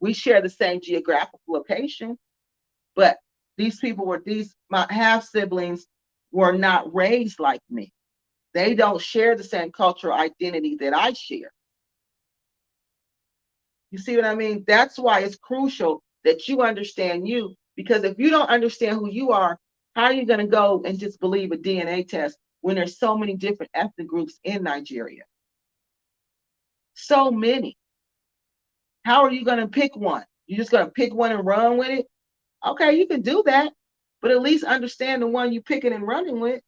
We share the same geographic location, but my half siblings were not raised like me. They don't share the same cultural identity that I share. You see what I mean? That's why it's crucial that you understand you, because if you don't understand who you are, how are you going to go and just believe a DNA test when there's so many different ethnic groups in Nigeria? So many. How are you going to pick one? You're just going to pick one and run with it? Okay, you can do that, but at least understand the one you're picking and running with.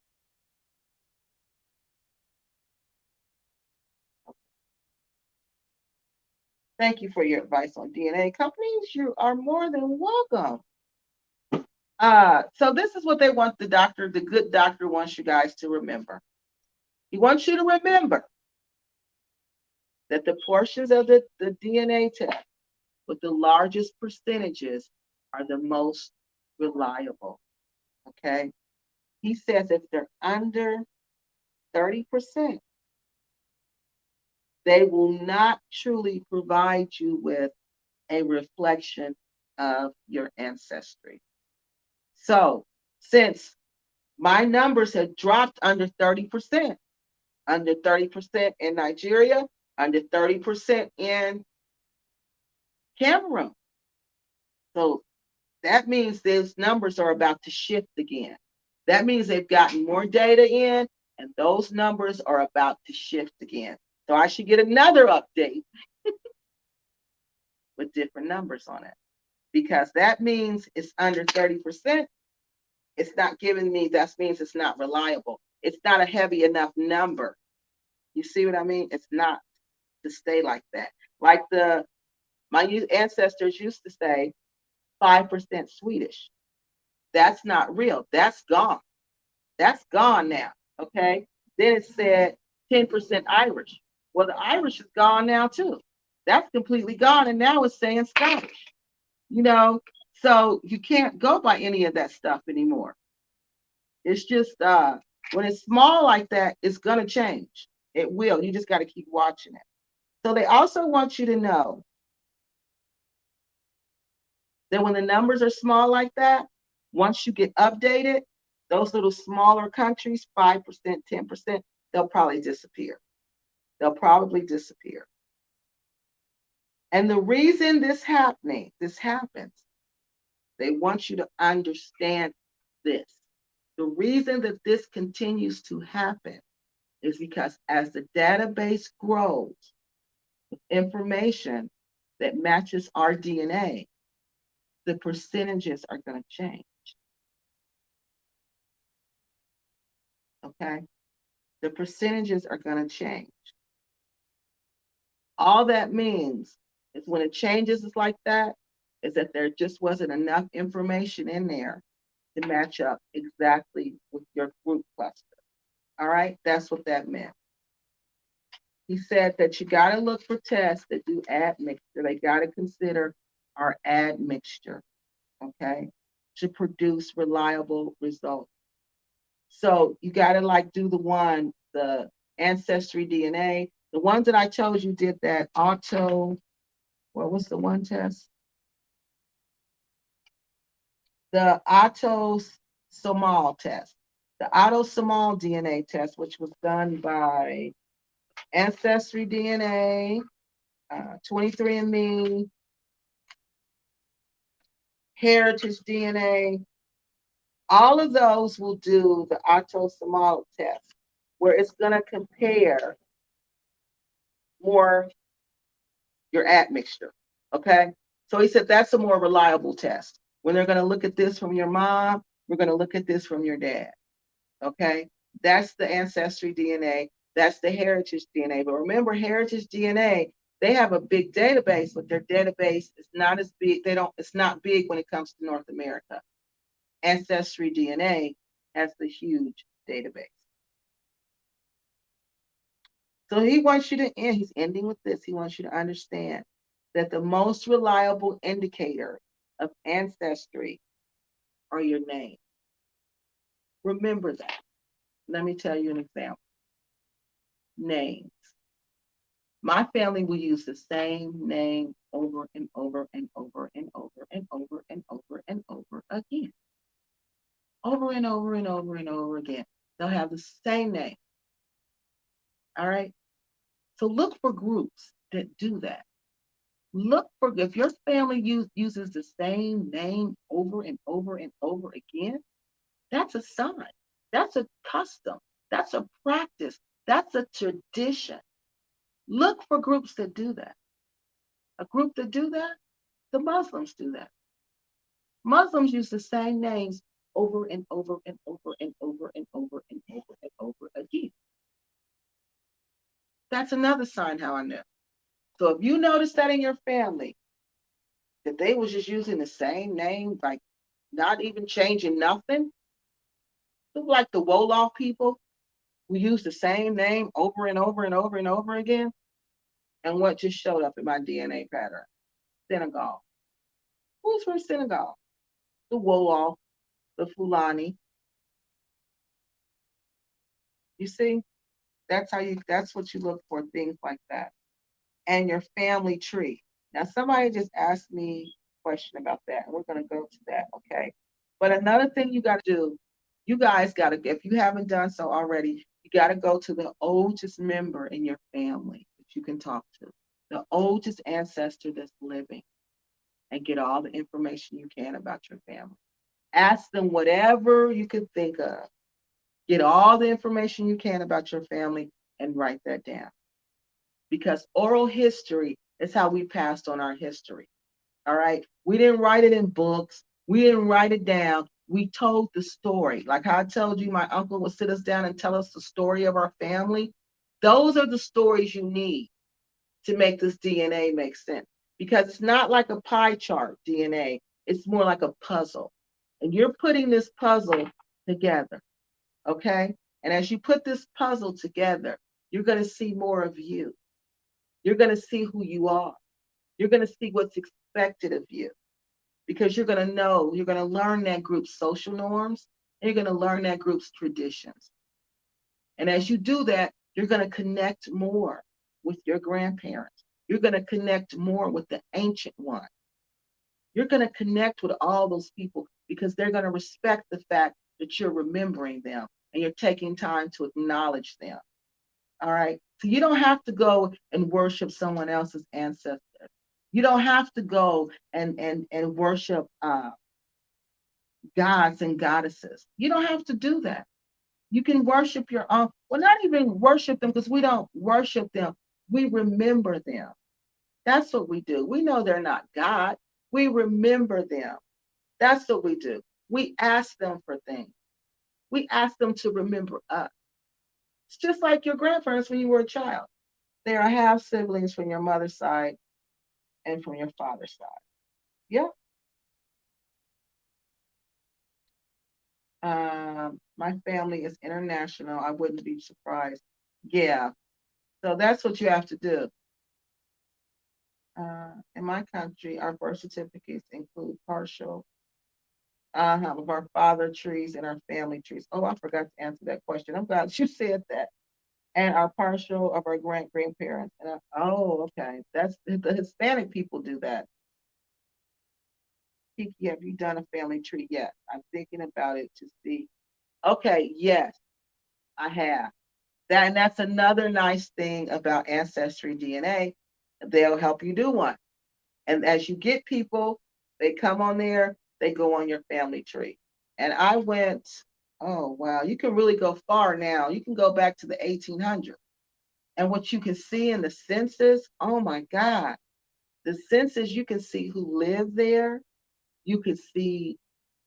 Thank you for your advice on DNA companies. You are more than welcome. So this is what they want the good doctor wants you guys to remember. He wants you to remember that the portions of the DNA test with the largest percentages are the most reliable. Okay. He says if they're under 30%, they will not truly provide you with a reflection of your ancestry. So, since my numbers have dropped under 30%, under 30% in Nigeria, under 30% in Cameroon. So that means those numbers are about to shift again. That means they've gotten more data in, and those numbers are about to shift again. So I should get another update with different numbers on it, because that means it's under 30%. It's not giving me, that means it's not reliable. It's not a heavy enough number. You see what I mean? It's not to stay like that. Like my ancestors used to say, 5% Swedish. That's not real. That's gone. That's gone now. Okay. Then it said 10% Irish. Well, the Irish is gone now too. That's completely gone. And now it's saying Scottish. So you can't go by any of that stuff anymore. It's just when it's small like that, it's gonna change. It will. You just got to keep watching it. So they also want you to know that when the numbers are small like that, once you get updated, those little smaller countries, 5%, 10%, they'll probably disappear. They'll probably disappear. And the reason this happens, they want you to understand this. The reason that this continues to happen is because as the database grows with information that matches our DNA, the percentages are going to change. Okay? The percentages are going to change. All that means is when it changes like that, is that there just wasn't enough information in there to match up exactly with your group cluster. All right? That's what that meant. He said that you got to look for tests that do admixture. They got to consider our admixture, okay, to produce reliable results. So you got to do the AncestryDNA. The ones that I told you did that what was the one test? The autosomal test. The autosomal DNA test, which was done by AncestryDNA, 23andMe, Heritage DNA, all of those will do the autosomal test, where it's going to compare more your admixture. Okay. So he said that's a more reliable test. When they're going to look at this from your mom, we're going to look at this from your dad. Okay. That's the AncestryDNA. That's the Heritage DNA. But remember, Heritage DNA, They have a big database, but their database is not as big. It's not big when it comes to North America. AncestryDNA has the huge database. So he wants you to end, he's ending with this. He wants you to understand that the most reliable indicator of ancestry are your name. Remember that. Let me tell you an example. Names. My family will use the same name over and over and over and over and over and over and over again. Over and over and over and over again. They'll have the same name. All right. So look for groups that do that. Look for, if your family uses the same name over and over and over again, that's a sign. That's a custom. That's a practice. That's a tradition. Look for groups that do that. A group that do that, the Muslims do that. Muslims use the same names over and over and over and over and over and over and over again. That's another sign how I know. So if you notice that in your family, that they was just using the same name, like not even changing nothing, look like the Wolof people who use the same name over and over and over and over again. And what just showed up in my DNA pattern? Senegal. Who's from Senegal? The Wolof, the Fulani. You see, that's what you look for, things like that. And your family tree. Now, somebody just asked me a question about that, and we're going to go to that, okay? But another thing you got to do, you guys got to, if you haven't done so already, you got to go to the oldest member in your family that you can talk to, the oldest ancestor that's living, and get all the information you can about your family. Ask them whatever you can think of. Get all the information you can about your family and write that down. Because oral history is how we passed on our history. All right. We didn't write it in books. We didn't write it down. We told the story. Like how I told you, my uncle would sit us down and tell us the story of our family. Those are the stories you need to make this DNA make sense. Because it's not like a pie chart DNA. It's more like a puzzle. And you're putting this puzzle together. Okay. And as you put this puzzle together, you're going to see more of you. You're going to see who you are. You're going to see what's expected of you, because you're going to know, you're going to learn that group's social norms, and you're going to learn that group's traditions. And as you do that, you're going to connect more with your grandparents. You're going to connect more with the ancient one. You're going to connect with all those people because they're going to respect the fact that you're remembering them and you're taking time to acknowledge them. All right. So you don't have to go and worship someone else's ancestors. You don't have to go and worship gods and goddesses. You don't have to do that. You can worship your own. Well, not even worship them, because we don't worship them. We remember them. That's what we do. We know they're not God. We remember them. That's what we do. We ask them for things. We ask them to remember us. It's just like your grandparents when you were a child. They are half siblings from your mother's side and from your father's side. Yeah. My family is international. I wouldn't be surprised. Yeah. So that's what you have to do. In my country, our birth certificates include partial of our father trees and our family trees. Oh, I forgot to answer that question. I'm glad you said that. And our partial of our grandparents. And oh, okay. That's the Hispanic people do that. Kiki, have you done a family tree yet? I'm thinking about it to see. Okay, yes, I have. And that's another nice thing about AncestryDNA. They'll help you do one. And as you get people, they come on there, they go on your family tree. And I went, oh, wow, you can really go far now. You can go back to the 1800s. And what you can see in the census, oh my God, the census, you can see who lived there. You can see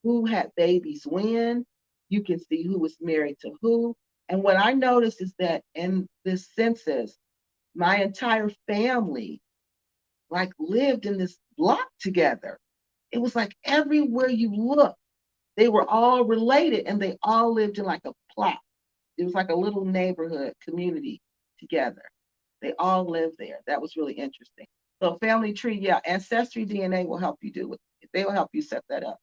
who had babies when. You can see who was married to who. And what I noticed is that in this census, my entire family like lived in this block together. It was like everywhere you look, they were all related and they all lived in like a plot. It was like a little neighborhood community together. They all lived there. That was really interesting. So family tree, yeah, AncestryDNA will help you do it. They will help you set that up.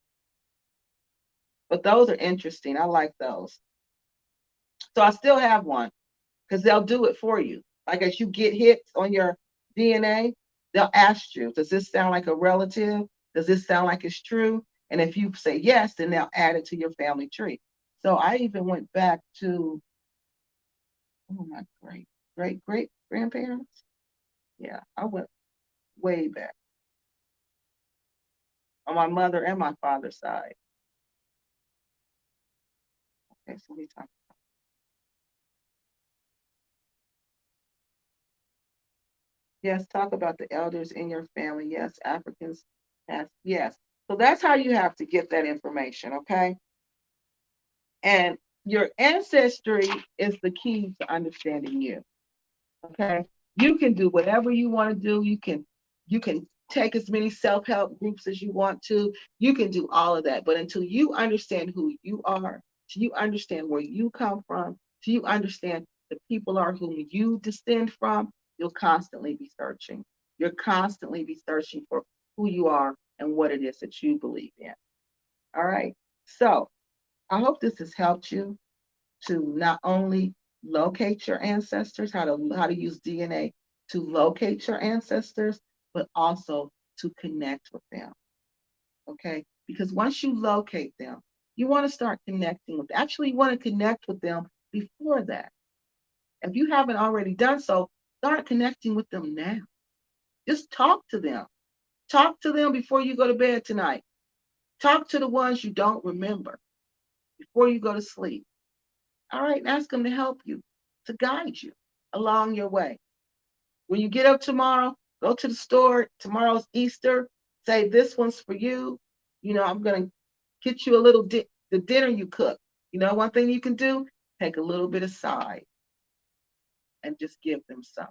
But those are interesting. I like those. So I still have one because they'll do it for you. Like as you get hits on your DNA, they'll ask you, does this sound like a relative? Does this sound like it's true? And if you say yes, then they'll add it to your family tree. So I even went back to, oh, my great grandparents. Yeah, I went way back on my mother and my father's side. Okay, so we talk. Yes, talk about the elders in your family. Yes, Africans. Yes. So that's how you have to get that information, okay? And your ancestry is the key to understanding you. Okay. You can do whatever you want to do. You can take as many self-help groups as you want to. You can do all of that. But until you understand who you are, till you understand where you come from, till you understand the people are whom you descend from, you'll constantly be searching. You'll constantly be searching for who you are and what it is that you believe in. All right. So I hope this has helped you to not only locate your ancestors, how to use DNA to locate your ancestors, but also to connect with them. Okay? Because once you locate them, you want to start connecting with them. Actually, you want to connect with them before that. If you haven't already done so, start connecting with them now. Just talk to them. Talk to them before you go to bed tonight. Talk to the ones you don't remember before you go to sleep. All right, and ask them to help you, to guide you along your way. When you get up tomorrow, go to the store. Tomorrow's Easter. Say, this one's for you. I'm going to get you a little the dinner you cook. One thing you can do, take a little bit aside and just give them some.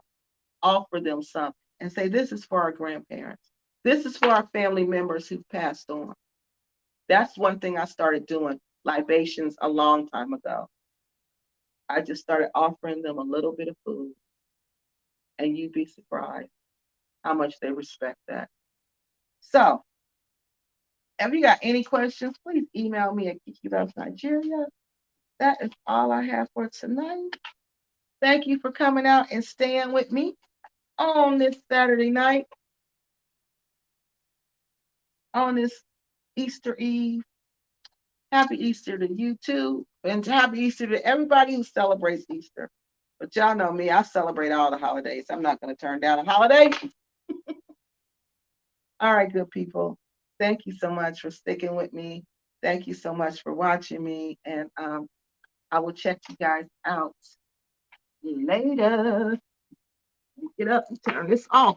Offer them some and say, this is for our grandparents. This is for our family members who passed on. That's one thing I started doing libations a long time ago. I just started offering them a little bit of food, and you'd be surprised how much they respect that. So, if you got any questions, please email me at Kiki Loves Nigeria. That is all I have for tonight. Thank you for coming out and staying with me on this Saturday night, on this Easter Eve. Happy Easter to you too, and happy Easter to everybody who celebrates Easter. But y'all know me, I celebrate all the holidays. I'm not going to turn down a holiday. All right, good people. Thank you so much for sticking with me. Thank you so much for watching me. And I will check you guys out later. Get up and turn this off.